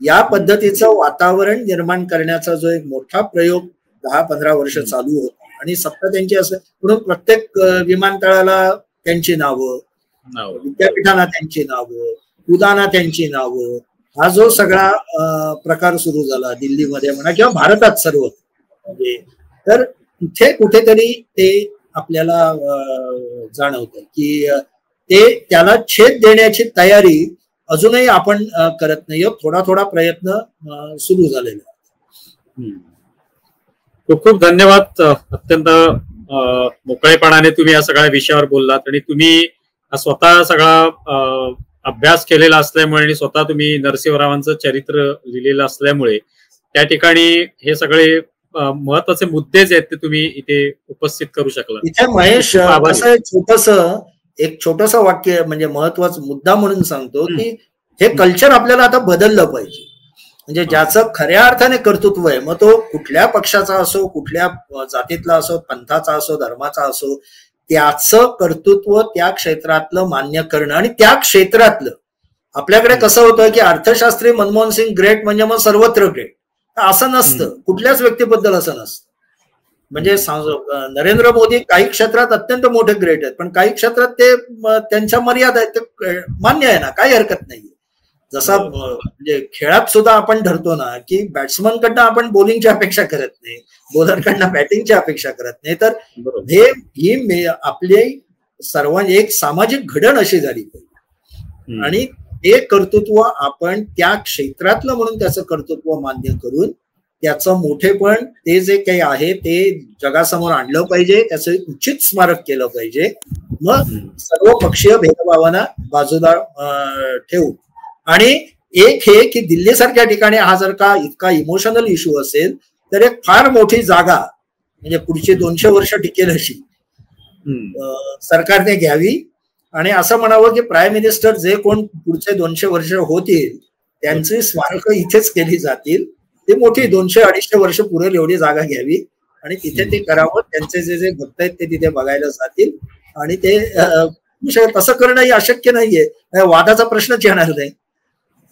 या पद्धतीचं वातावरण निर्माण करण्याचा जो एक मोठा प्रयोग 10-15 वर्ष चालू होता आणि सत्ता त्यांची असं म्हणून प्रत्येक विमानतळाला त्यांची नावं, विद्यापीठांना त्यांची नावं, उदाना त्यांची नावं, हा जो सगळा प्रकार सुरू झाला दिल्लीमध्ये म्हणा किंवा भारतात सर्व. म्हणजे तर तिथे कुठेतरी ते आपल्याला जाणवतं की ते त्याला छेद देण्याची तयारी अजूनही आपण करत नाही. थोडा थोडा प्रयत्न सुरू झालेला आहे. खूप खूप धन्यवाद. अत्यंत मोकळेपणाने तुम्ही या सगळ्या विषयावर बोललात आणि तुम्ही स्वतः सगळा अभ्यास केलेला असल्यामुळे आणि स्वतः तुम्ही नरसिंहरावांचं चरित्र लिहिलेलं असल्यामुळे त्या ठिकाणी हे सगळे महत्वाचे मुद्दे जे आहेत ते तुम्ही इथे उपस्थित करू शकला. इथे महेश असं एक छोटस वाक्य म्हणजे महत्वाचा मुद्दा म्हणून सांगतो की हे कल्चर आपल्याला आता बदललं पाहिजे. म्हणजे ज्याचं खऱ्या अर्थाने कर्तृत्व आहे, मग तो कुठल्या पक्षाचा असो, कुठल्या जातीतला असो, पंथाचा असो, धर्माचा असो, त्याचं कर्तृत्व त्या क्षेत्रातलं मान्य करणं. आणि त्या क्षेत्रातलं आपल्याकडे कसं होतं की अर्थशास्त्री मनमोहन सिंग ग्रेट म्हणजे मग सर्वत्र ग्रेट, असं नसतं. कुठल्याच व्यक्तीबद्दल असं नसतं. म्हणजे नरेंद्र मोदी काही क्षेत्रात अत्यंत मोठे ग्रेट आहेत, पण काही क्षेत्रात ते त्यांच्या मर्यादा आहेत, ते मान्य आहे ना, काही हरकत नाहीये. जसा म्हणजे खेळात सुद्धा आपण ठरतो ना की बॅट्समन कडनं आपण बॉलिंगची अपेक्षा करत नाही, बॉलरकडनं बॅटिंगची अपेक्षा करत नाही. तर ही आपली सर्वांनी एक सामाजिक घडण अशी झाली पाहिजे आणि ते कर्तृत्व आपण त्या क्षेत्रातलं म्हणून त्याचं कर्तृत्व मान्य करून त्याचं मोठेपण ते जे काही आहे ते जगासमोर आणलं पाहिजे, त्याचं उचित स्मारक केलं पाहिजे. मग सर्व पक्षीय भेदभावांना बाजूला ठेवू. आणि एक हे की दिल्ली सारख्या ठिकाणी हा जर का इतका इमोशनल इश्यू असेल तर एक फार मोठी जागा म्हणजे पुढची 200 वर्ष टिकेल अशी सरकारने घ्यावी आणि असं म्हणावं की प्राईम मिनिस्टर जे कोण पुढचे 200 वर्ष होतील त्यांची स्मारक इथेच केली जातील. ती मोठी 200-250 वर्ष पुरेल एवढी जागा घ्यावी आणि तिथे ते करावं. त्यांचे जे जे भक्त आहेत ते तिथे बघायला जातील आणि ते तसं करणंही अशक्य नाहीये, वादाचा प्रश्नच येणार नाही.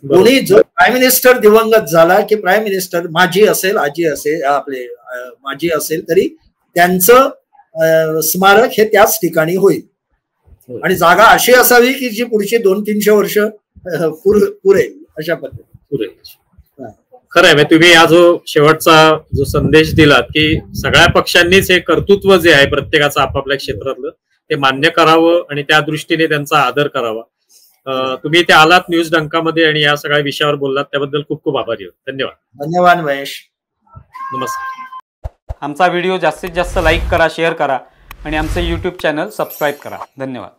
कोणी जो प्राईम मिनिस्टर दिवंगत झाला की प्राईम मिनिस्टर माजी असेल, आजी असेल, आपले माजी असेल तरी त्यांचं स्मारक हे त्याच ठिकाणी होईल आणि जागा अशी असावी की जी पुढची 200-300 वर्ष पुरेल अशा पद्धतीने. खरं आहे. तुम्ही हा जो शेवटचा जो संदेश दिलात की सगळ्या पक्षांनीच हे कर्तृत्व जे आहे प्रत्येकाचं आपापल्या क्षेत्रातलं ते मान्य करावं आणि त्या दृष्टीने त्यांचा आदर करावा. तुम्ही इथे आलात न्यूज डंकामध्ये आणि या सगळ्या विषयावर बोललात त्याबद्दल खूप खूप आभारी आहोत. धन्यवाद. धन्यवाद महेश. नमस्कार. आमचा व्हिडिओ जास्तीत जास्त लाईक करा, शेअर करा आणि आमचे YouTube चॅनल सबस्क्राईब करा. धन्यवाद.